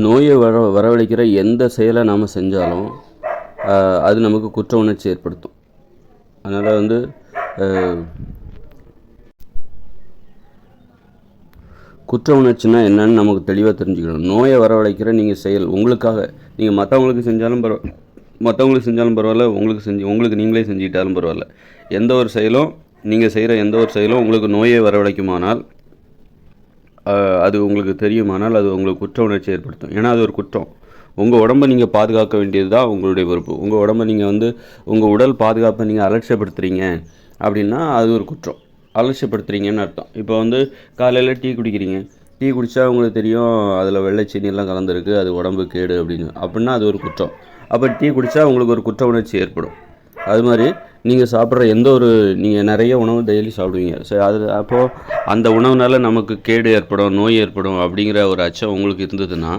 நோயை வரவழைக்கிற எந்த செயலை நாம் செஞ்சாலும் அது நமக்கு குற்ற உணர்ச்சி ஏற்படுத்தும். அதனால் வந்து குற்ற உணர்ச்சினா என்னன்னு நமக்கு தெளிவாக தெரிஞ்சுக்கணும். நோயை வரவழைக்கிற நீங்கள் செயல் உங்களுக்காக நீங்கள் மற்றவங்களுக்கு செஞ்சாலும் பரவாயில்ல, உங்களுக்கு நீங்களே செஞ்சுக்கிட்டாலும் பரவாயில்ல. எந்த ஒரு செயலும் நீங்கள் செய்கிற எந்த ஒரு செயலும் உங்களுக்கு நோயை வரவழைக்குமானால், அது உங்களுக்கு தெரியுமானால் அது உங்களுக்கு குற்ற உணர்ச்சி ஏற்படுத்தும். ஏன்னா அது ஒரு குற்றம். உங்கள் உடம்பை நீங்கள் பாதுகாக்க வேண்டியது தான் உங்களுடைய பொறுப்பு. உங்கள் உடம்பை நீங்கள் உங்கள் உடல் பாதுகாப்பை நீங்கள் அலட்சியப்படுத்துகிறீங்க அப்படின்னா அது ஒரு குற்றம். அலட்சியப்படுத்துகிறீங்கன்னு அர்த்தம். இப்போ காலையில் டீ குடிக்கிறீங்க. டீ குடித்தா உங்களுக்கு தெரியும் அதில் வெள்ளை சீனியெல்லாம் கலந்துருக்கு, அது உடம்பு கேடு அப்படின்னா அது ஒரு குற்றம். அப்போ டீ குடித்தா உங்களுக்கு ஒரு குற்ற உணர்ச்சி ஏற்படும். அது மாதிரி நீங்கள் சாப்பிட்ற நீங்கள் நிறைய உணவு டெய்லி சாப்பிடுவீங்க. சரி, அப்போது அந்த உணவுனால நமக்கு கேடு ஏற்படும், நோய் ஏற்படும் அப்படிங்கிற ஒரு அச்சம் உங்களுக்கு இருந்ததுன்னா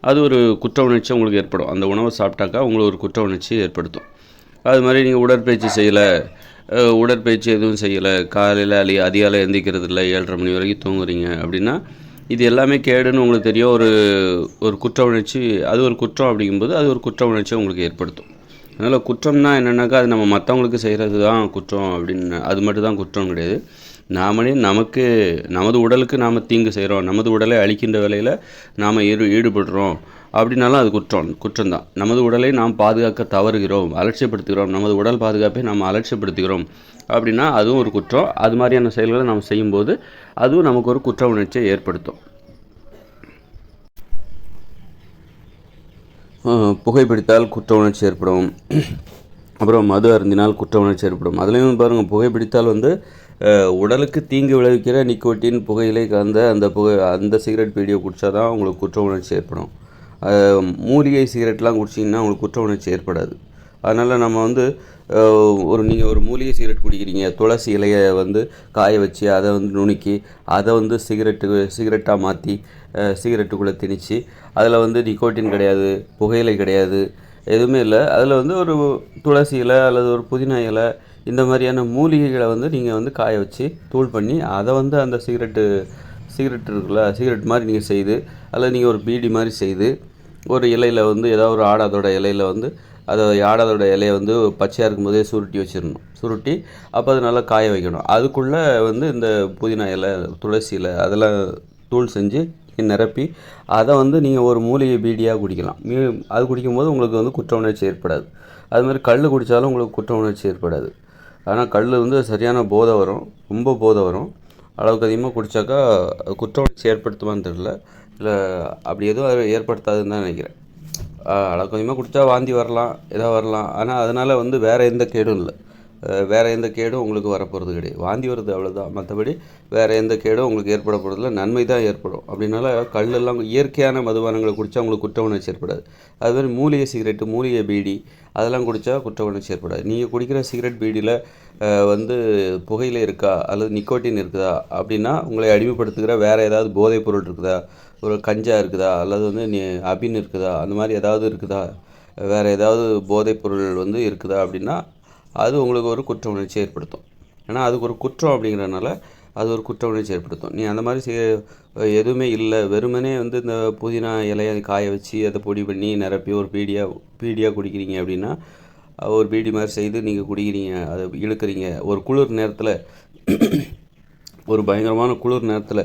அது ஒரு குற்ற உணர்ச்சி உங்களுக்கு ஏற்படும். அந்த உணவை சாப்பிட்டாக்கா உங்களுக்கு ஒரு குற்ற உணர்ச்சி ஏற்படுத்தும். அது மாதிரி நீங்கள் உடற்பயிற்சி எதுவும் செய்யலை, காலையில் அதிகாலை எந்திரிக்கிறது இல்லை, 7:30 மணி வரைக்கும் தூங்குறீங்க அப்படின்னா இது எல்லாமே கேடுன்னு உங்களுக்கு தெரியும். ஒரு குற்ற உணர்ச்சி, அது ஒரு குற்றம் அப்படிங்கும்போது அது ஒரு குற்ற உணர்ச்சியை உங்களுக்கு ஏற்படுத்தும். அதனால் குற்றம்னா என்னென்னாக்கா அது நம்ம மற்றவங்களுக்கு செய்கிறது தான் குற்றம் அப்படின்னு, அது மட்டும் தான் குற்றம் கிடையாது. நமது உடலுக்கு நாம் தீங்கு செய்கிறோம், நமது உடலை அழிக்கின்ற வேலையில் நாம் ஈடுபடுறோம் அப்படின்னாலும் அது குற்றம்தான். நமது உடலை நாம் பாதுகாக்க தவறுகிறோம், அலட்சியப்படுத்துகிறோம், நமது உடல் பாதுகாப்பை நாம் அலட்சியப்படுத்துகிறோம் அப்படின்னா அதுவும் ஒரு குற்றம். அது மாதிரியான செயல்களை நாம் செய்யும்போது அதுவும் நமக்கு ஒரு குற்ற உணர்ச்சியை ஏற்படுத்தும். புகைப்பிடித்தால் குற்ற உணர்ச்சி ஏற்படும். அப்புறம் மது அருந்தினால் குற்ற உணர்ச்சி ஏற்படும். அதுலேயும் பாருங்கள், புகைப்பிடித்தால் உடலுக்கு தீங்கு விளைவிக்கிற நிக்கோட்டின் புகையிலை கலந்த அந்த சிகரெட் பீடியை குடித்தா தான் உங்களுக்கு குற்ற உணர்ச்சி ஏற்படும். மூலிகை சிகரெட்லாம் குடிச்சிங்கன்னா உங்களுக்கு குற்ற உணர்ச்சி ஏற்படாது. அதனால் நம்ம நீங்கள் ஒரு மூலிகை சிகரெட் குடிக்கிறீங்க, துளசி இலையை காய வச்சு அதை நுணுக்கி அதை சிகரெட்டாக மாற்றி சிகரெட்டுக்குள்ளே திணிச்சு அதில் நிக்கோட்டின் கிடையாது, புகையிலை கிடையாது, எதுவுமே இல்லை. அதில் ஒரு துளசி இலை அல்லது ஒரு புதினா இலை இந்த மாதிரியான மூலிகைகளை நீங்கள் காய வச்சு தூள் பண்ணி அதை அந்த சிகரெட் இருக்குல்ல, சிகரெட் மாதிரி நீங்கள் செய்து அல்லது நீங்கள் ஒரு பீடி மாதிரி செய்து ஒரு இலையில் ஏதாவது ஒரு ஆடாதோட இலையில் ஆடாதோட இலையை பச்சையாக இருக்கும்போதே சுருட்டி வச்சிடணும். சுருட்டி அப்போ அது நல்லா காய வைக்கணும். அதுக்குள்ளே இந்த புதினா இலை, துளசி இலை அதெல்லாம் தூள் செஞ்சு நிரப்பி அதை நீங்கள் ஒரு மூலிகை பீடியாக குடிக்கலாம். அது குடிக்கும்போது உங்களுக்கு குற்ற உணர்ச்சி ஏற்படாது. அது மாதிரி கல் குடித்தாலும் உங்களுக்கு குற்ற உணர்ச்சி ஏற்படாது. ஆனால் கல் சரியான போதை வரும், ரொம்ப போதை வரும். அளவுக்கு அதிகமாக குடித்தாக்கா குற்ற உணர்ச்சி ஏற்படுத்துமான்னு தெரியல, இல்லை அப்படி எதுவும் அது ஏற்படுத்தாதுன்னு தான் நினைக்கிறேன். அளவுக்கு அதிகமாக குடித்தா வாந்தி வரலாம், எதாவது வரலாம். ஆனால் அதனால் வேறு எந்த கேடும் இல்லை, வேறு எந்த கேடும் உங்களுக்கு வரப்போகிறது கிடையாது. வாந்தி வருது அவ்வளோதான், மற்றபடி வேறு எந்த கேடும் உங்களுக்கு ஏற்பட போகிறதில்ல, நன்மை தான் ஏற்படும். அப்படின்னால கல்லெல்லாம் இயற்கையான மதுபானங்களை குடித்தா உங்களுக்கு குற்ற உணர்ச்சி ஏற்படாது. அதுமாதிரி மூலிகை சிகரெட்டு, மூலிகை பீடி அதெல்லாம் குடித்தா குற்ற உணர்ச்சி ஏற்படாது. நீங்கள் குடிக்கிற சிகரெட் பீடியில் புகையிலை இருக்கா அல்லது நிக்கோட்டின் இருக்குதா அப்படின்னா உங்களை அடிமைப்படுத்துகிற வேறு ஏதாவது போதைப் பொருள் இருக்குதா, ஒரு கஞ்சா இருக்குதா அல்லது அபின் இருக்குதா, அந்த மாதிரி ஏதாவது இருக்குதா, வேறு ஏதாவது போதைப் பொருள் இருக்குதா அப்படின்னா அது உங்களுக்கு ஒரு குற்ற உணர்ச்சி ஏற்படுத்தும். ஏன்னா அதுக்கு ஒரு குற்றம் அப்படிங்கிறதுனால அது ஒரு குற்ற உணர்ச்சி ஏற்படுத்தும். நீ அந்த மாதிரி எதுவுமே இல்லை, வெறுமனே இந்த புதினா இலையை காய வச்சு அதை பொடி பண்ணி நிரப்பி ஒரு பீடியாக குடிக்கிறீங்க அப்படின்னா, ஒரு பீடி மாதிரி செய்து நீங்கள் குடிக்கிறீங்க, அதை இழுக்கிறீங்க ஒரு குளிர் நேரத்தில், ஒரு பயங்கரமான குளிர் நேரத்தில்.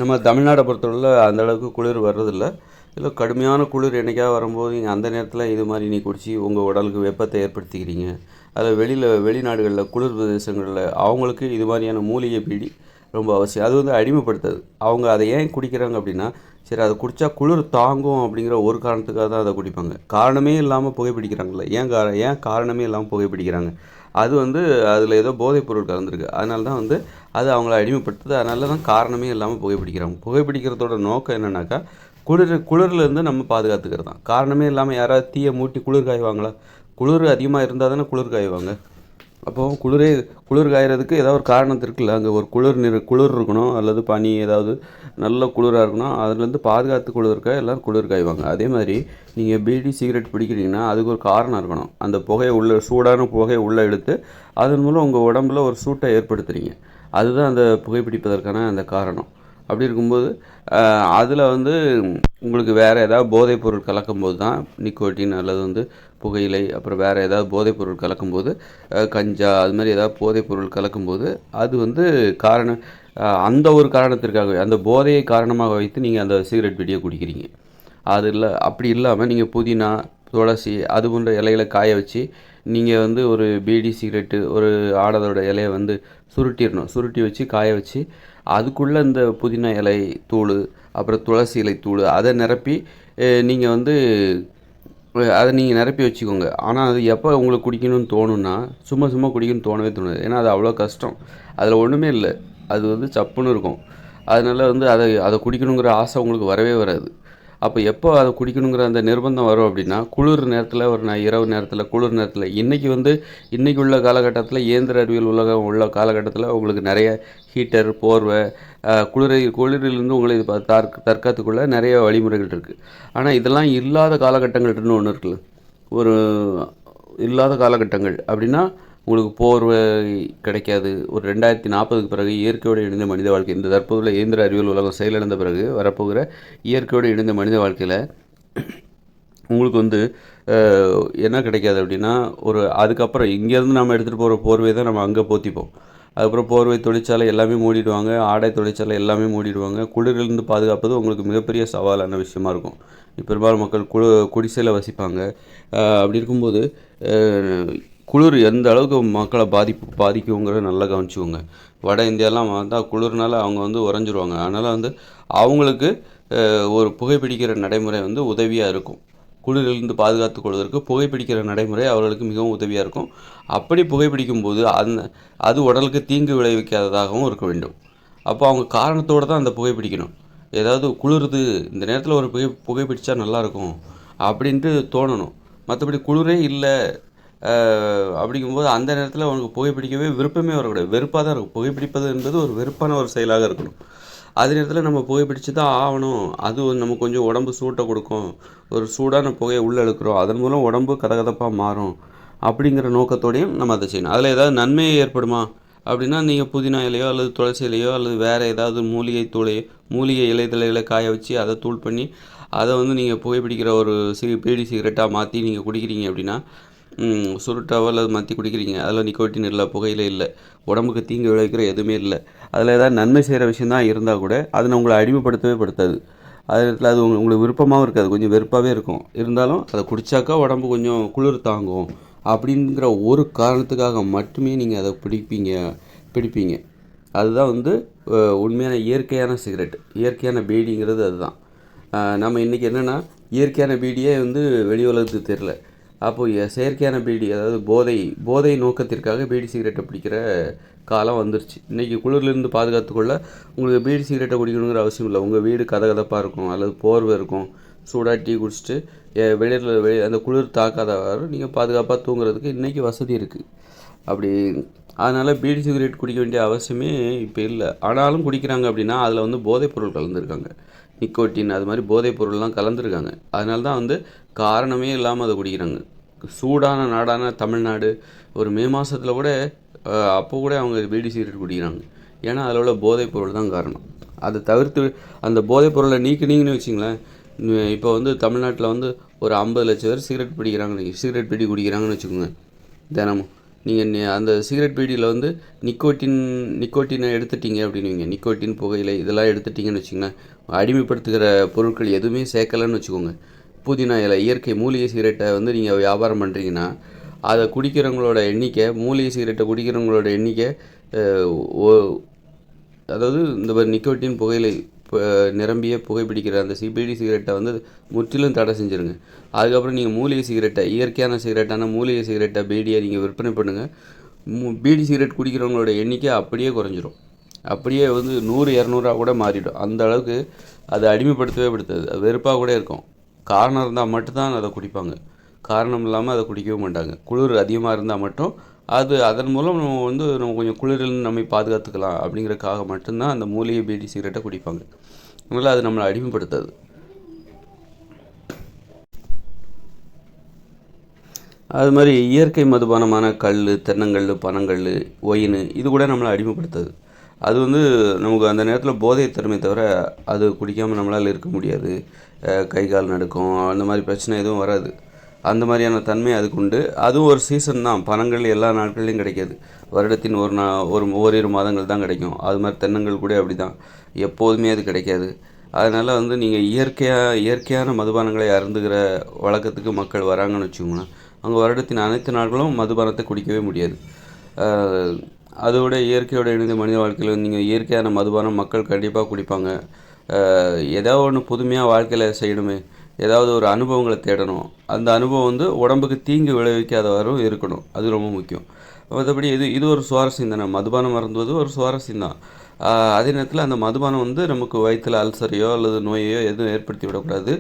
நம்ம தமிழ்நாடை பொறுத்தவரையில் அந்தளவுக்கு குளிர் வர்றதில்லை. இல்லை கடுமையான குளிர் என்றைக்காவது வரும்போது நீங்கள் அந்த நேரத்தில் இது மாதிரி நீ குடித்து உங்கள் உடலுக்கு வெப்பத்தை ஏற்படுத்திக்கிறீங்க. அதில் வெளிநாடுகளில் குளிர் பிரதேசங்களில் அவங்களுக்கு இது மாதிரியான மூலிகை பீடி ரொம்ப அவசியம். அது அடிமைப்படுத்தாது. அவங்க அதை ஏன் குடிக்கிறாங்க அப்படின்னா, சரி அதை குடித்தா குளிர் தாங்கும் அப்படிங்கிற ஒரு காரணத்துக்காக தான் அதை குடிப்பாங்க. காரணமே இல்லாமல் புகைப்பிடிக்கிறாங்களே, ஏன் காரணமே இல்லாமல் புகைப்பிடிக்கிறாங்க? அது அதில் ஏதோ போதைப் பொருள் கலந்துருக்கு. அதனால தான் அது அவங்கள அடிமைப்படுத்துது. அதனால தான் காரணமே இல்லாமல் புகைப்பிடிக்கிறாங்க. புகைப்பிடிக்கிறதோட நோக்கம் என்னென்னாக்கா குளிர்லேருந்து நம்ம பாதுகாத்துக்கிறது தான். காரணமே இல்லாமல் யாராவது தீயை மூட்டி குளிர் காய்வாங்களா? குளிர் அதிகமாக இருந்தால் தானே குளிர் காய்வாங்க. அப்போது குளிர் காயறதுக்கு ஏதாவது ஒரு காரணம் இருக்குல்ல, அங்கே ஒரு குளிர் இருக்கணும் அல்லது பனி ஏதாவது நல்ல குளிராக இருக்கணும், அதுலேருந்து பாதுகாத்து எல்லோரும் குளிர் காய்வாங்க. அதே மாதிரி நீங்கள் பீடி சிகரெட் பிடிக்கிறீங்கன்னா அதுக்கு ஒரு காரணம் இருக்கணும். அந்த சூடான புகையை உள்ளே எடுத்து அதன் மூலம் உங்கள் உடம்புல ஒரு சூட்டை ஏற்படுத்துகிறீங்க. அதுதான் அந்த புகைப்பிடிப்பதற்கான அந்த காரணம். அப்படி இருக்கும்போது அதில் உங்களுக்கு வேறு ஏதாவது போதைப்பொருள் கலக்கும்போது தான் நிக்கோட்டின் அல்லது வந்து புகையிலை, அப்புறம் வேறு ஏதாவது போதைப்பொருள் கலக்கும்போது கஞ்சா அது மாதிரி ஏதாவது போதைப்பொருள் கலக்கும்போது அது வந்து அந்த ஒரு காரணத்திற்காகவே அந்த போதையை காரணமாக வைத்து நீங்கள் அந்த சிகரெட் பீடியை குடிக்கிறீங்க. அது இல்லை, அப்படி இல்லாமல் நீங்கள் புதினா, துளசி அது போன்ற இலைகளை காய வச்சு நீங்கள் வந்து ஒரு பீடி சிகரெட்டு ஒரு ஆடதோட இலையை வந்து சுருட்டி வச்சு காய வச்சு அதுக்குள்ளே இந்த புதினா இலை தூள், அப்புறம் துளசி இலை தூள் அதை நிரப்பி நீங்கள் வந்து அதை நீங்கள் நிரப்பி வச்சுக்கோங்க. ஆனால் அது எப்போ உங்களுக்கு குடிக்கணும்னு தோணுன்னா, சும்மா சும்மா குடிக்கணும்னு தோணவே தோணுது. ஏன்னா அது அவ்வளோ கஷ்டம். அதில் ஒன்றுமே இல்லை. அது வந்து சப்புன்னு இருக்கும். அதனால் வந்து அதை குடிக்கணுங்கிற ஆசை உங்களுக்கு வரவே வராது. அப்போ எப்போ அதை குடிக்கணுங்கிற அந்த நிர்பந்தம் வரும் அப்படின்னா, குளிர் நேரத்தில் இரவு நேரத்தில் குளிர் நேரத்தில் இன்றைக்கி உள்ள காலகட்டத்தில் இயந்திர அறிவியல் உலகம் உள்ள காலகட்டத்தில் உங்களுக்கு நிறைய ஹீட்டர், போர்வை, குளிரிலிருந்து உங்களை தற்காத்துக்குள்ள நிறைய வழிமுறைகள் இருக்குது. ஆனால் இதெல்லாம் இல்லாத காலகட்டங்கள்னு ஒன்று இருக்குல்ல, ஒரு இல்லாத காலகட்டங்கள் அப்படின்னா உங்களுக்கு போர்வை கிடைக்காது. ஒரு 2040க்கு பிறகு இயற்கையோடு இணைந்த மனித வாழ்க்கை, இந்த தற்போதுள்ள இயந்திர அறிவியல் உலகம் செயலிழந்த பிறகு வரப்போகிற இயற்கையோடு இணைந்த மனித வாழ்க்கையில் உங்களுக்கு வந்து என்ன கிடைக்காது அப்படின்னா, அதுக்கப்புறம் இங்கேருந்து நம்ம எடுத்துகிட்டு போகிற போர்வை தான் நம்ம அங்கே போற்றிப்போம். அதுக்கப்புறம் போர்வை தொழிற்சாலை எல்லாமே மூடிடுவாங்க, ஆடை தொழிற்சாலை எல்லாமே மூடிடுவாங்க. குளிரிலிருந்து பாதுகாப்பது உங்களுக்கு மிகப்பெரிய சவாலான விஷயமா இருக்கும். பெரும்பாலும் மக்கள் குடிசையில் வசிப்பாங்க. அப்படி இருக்கும்போது குளிர் எந்த அளவுக்கு மக்களை பாதிக்குங்கிறத நல்லா கவனிச்சுக்கோங்க. வட இந்தியாலாம் வந்தால் குளிர்னால அவங்க வந்து உறைஞ்சிருவாங்க. அதனால் வந்து அவங்களுக்கு ஒரு புகைப்பிடிக்கிற நடைமுறை வந்து உதவியாக இருக்கும். குளிரிலிருந்து பாதுகாத்துக் கொள்வதற்கு புகைப்பிடிக்கிற நடைமுறை அவர்களுக்கு மிகவும் உதவியாக இருக்கும். அப்படி புகைப்பிடிக்கும்போது அது உடலுக்கு தீங்கு விளைவிக்காததாகவும் இருக்க வேண்டும். அப்போ அவங்க காரணத்தோடு தான் அந்த புகைப்பிடிக்கணும். ஏதாவது குளிருது, இந்த நேரத்தில் ஒரு புகைப்பிடிச்சா நல்லாயிருக்கும் அப்படின்ட்டு தோணணும். மற்றபடி குளிரே இல்லை அப்படிங்கும்போது அந்த நேரத்தில் அவனுக்கு புகைப்பிடிக்கவே விருப்பமே வரக்கூடாது. வெறுப்பாக தான் இருக்கும். புகைப்பிடிப்பது என்பது ஒரு வெறுப்பான ஒரு செயலாக இருக்கணும். அதே நேரத்தில் நம்ம புகைப்பிடிச்சு தான் ஆகணும். அது நமக்கு கொஞ்சம் உடம்பு சூட்டை கொடுக்கும். ஒரு சூடான புகையை உள்ளே இழுக்கிறோம், அதன் மூலம் உடம்பு கதகதப்பாக மாறும் அப்படிங்கிற நோக்கத்தோடையும் நம்ம அதை செய்யணும். அதில் ஏதாவது நன்மை ஏற்படுமா அப்படின்னா, நீங்கள் புதினா இலையோ அல்லது துளசி இலையோ அல்லது வேறு ஏதாவது மூலிகை இலைதழைகளை காய வச்சு அதை தூள் பண்ணி அதை வந்து நீங்கள் புகைப்பிடிக்கிற ஒரு பீடி சிகரெட்டாக மாற்றி நீங்கள் குடிக்கிறீங்க அப்படின்னா, சுருட்டாவோ அல்லது மாற்றி குடிக்கிறீங்க, அதில் நிக்கோட்டின் இல்லை, புகையில இல்லை, உடம்புக்கு தீங்கு விளைவிக்கிற எதுவுமே இல்லை. அதில் ஏதாவது நன்மை செய்கிற விஷயந்தான் இருந்தால் கூட அதை உங்களை அடிமைப்படுத்தவே படுத்தாது. அதே நேரத்தில் அது உங்களுக்கு விருப்பமாகவும் இருக்காது, கொஞ்சம் வெறுப்பாகவே இருக்கும். இருந்தாலும் அதை குடித்தாக்கா உடம்பு கொஞ்சம் குளிர் தாங்கும் அப்படிங்கிற ஒரு காரணத்துக்காக மட்டுமே நீங்கள் அதை பிடிப்பீங்க. அதுதான் வந்து உண்மையான இயற்கையான சிகரெட், இயற்கையான பீடிங்கிறது அதுதான். நம்ம இன்றைக்கி என்னென்னா, இயற்கையான பீடியே வந்து வெளி உலகத்துக்கு தெரில. அப்போது செயற்கையான பீடி, அதாவது போதை நோக்கத்திற்காக பீடி சிகரெட்டை பிடிக்கிற காலம் வந்துருச்சு. இன்றைக்கி குளிர்லேருந்து பாதுகாத்துக்கொள்ள உங்களுக்கு பீடி சிகரெட்டை குடிக்கணுங்கிற அவசியம் இல்லை. உங்கள் வீடு கதகதப்பாக இருக்கும் அல்லது போர்வை இருக்கும், சூடாக டீ குடிச்சிட்டு அந்த குளிர் தாக்காதவாறு நீங்கள் பாதுகாப்பாக தூங்குறதுக்கு இன்றைக்கி வசதி இருக்குது. அதனால் பீடி சிகரெட் குடிக்க வேண்டிய அவசியமே இப்போ இல்லை. ஆனாலும் குடிக்கிறாங்க அப்படின்னா அதில் வந்து போதைப்பொருள் கலந்துருக்காங்க, நிக்கோட்டின் அது மாதிரி போதைப்பொருள்லாம் கலந்துருக்காங்க. அதனால தான் வந்து காரணமே இல்லாமல் அதை குடிக்கிறாங்க. சூடான நாடான தமிழ்நாடு ஒரு மே மாதத்தில் கூட அப்போ கூட அவங்க பீடி சிகரெட் குடிக்கிறாங்க. ஏன்னா அதில் உள்ள போதைப்பொருள் தான் காரணம். அதை தவிர்த்து அந்த போதைப்பொருளை நீக்கினீங்கன்னு வச்சிங்களேன், இப்போ வந்து தமிழ்நாட்டில் வந்து ஒரு 50 லட்சம் பேர் சிகரெட் பீடி குடிக்கிறாங்கன்னு வச்சுக்கோங்க தினமும். நீங்கள் அந்த சிகரெட் பீடியில் வந்து நிக்கோட்டினை எடுத்துட்டீங்க அப்படின்னுவீங்க, நிக்கோட்டின், புகையிலை இதெல்லாம் எடுத்துட்டிங்கன்னு வச்சிங்களேன், அடிமைப்படுத்துகிற பொருட்கள் எதுவுமே சேர்க்கலைன்னு வச்சுக்கோங்க. புதினா இலை, இயற்கை மூலிகை சிகரெட்டை வந்து நீங்கள் வியாபாரம் பண்ணுறீங்கன்னா அதை குடிக்கிறவங்களோட எண்ணிக்கை, மூலிகை சிகரெட்டை குடிக்கிறவங்களோட எண்ணிக்கை, அதாவது இந்த நிக்கோட்டின் புகையிலை நிரம்பிய புகைப்பிடிக்கிற அந்த பீடி சிகரெட்டை வந்து முற்றிலும் தடை செஞ்சுருங்க. அதுக்கப்புறம் நீங்கள் மூலிகை சிகரெட்டை, இயற்கையான சிகரெட்டான மூலிகை சிகரெட்டை பீடியை நீங்கள் விற்பனை பண்ணுங்கள். பீடி சிகரெட் குடிக்கிறவங்களோட எண்ணிக்கை அப்படியே குறைஞ்சிரும். அப்படியே வந்து 100-200 கூட மாறிடும். அந்த அளவுக்கு அதை அடிமைப்படுத்தவே படுத்தாது. அது வெறுப்பாக கூட இருக்கும். காரணம் இருந்தால் மட்டும்தான் அதை குடிப்பாங்க, காரணம் இல்லாமல் அதை குடிக்கவே மாட்டாங்க. குளிர் அதிகமாக இருந்தால் மட்டும் அதன் மூலம் நம்ம கொஞ்சம் குளிரில் நம்மை பாதுகாத்துக்கலாம் அப்படிங்கிறதுக்காக மட்டும்தான் அந்த மூலிகை பீடி சிகரெட்டை குடிப்பாங்க. அதனால் அது நம்மளை அடிமைப்படுத்தாது. அது மாதிரி இயற்கை மதுபானமான கல், தென்னங்கல், பனங்கல், ஒயின் இது கூட நம்மளை அடிமைப்படுத்தாது. அது வந்து நமக்கு அந்த நேரத்தில் போதை தருமே தவிர அது குடிக்காமல் நம்மளால் இருக்க முடியாது. கை கால் நடுக்கும், அந்த மாதிரி பிரச்சனை எதுவும் வராது. அந்த மாதிரியான தன்மை அதுக்கு உண்டு. அதுவும் ஒரு சீசன் தான். பழங்கள் எல்லா நாட்கள்லையும் கிடைக்காது. வருடத்தின் ஓரிரு மாதங்கள் தான் கிடைக்கும். அது மாதிரி தென்னங்கள் கூட அப்படி தான். எப்போதுமே அது கிடைக்காது. அதனால் வந்து நீங்கள் இயற்கையான மதுபானங்களை அருந்துகிற வழக்கத்துக்கு மக்கள் வராங்கன்னு வச்சுக்கோங்களேன், அவங்க வருடத்தின் அனைத்து நாட்களும் மதுபானத்தை குடிக்கவே முடியாது. அதோட இயற்கையோட இணைந்த மனித வாழ்க்கையில் நீங்கள் இயற்கையான மதுபானம் மக்கள் கண்டிப்பாக குடிப்பாங்க. ஏதாவது ஒன்று புதுமையாக வாழ்க்கையில் செய்யணுமே, ஏதாவது ஒரு அனுபவங்களை தேடணும். அந்த அனுபவம் வந்து உடம்புக்கு தீங்கு விளைவிக்காதவாறும் இருக்கணும். அது ரொம்ப முக்கியம். மற்றபடி இது ஒரு சுவாரஸ்யம் தானே. மதுபானம் அருந்துவது ஒரு சுவாரஸ்யம் தான். அதே நேரத்தில் அந்த மதுபானம் வந்து நமக்கு வயிற்றில் அல்சரையோ அல்லது நோயையோ எதுவும் ஏற்படுத்தி விடக்கூடாது.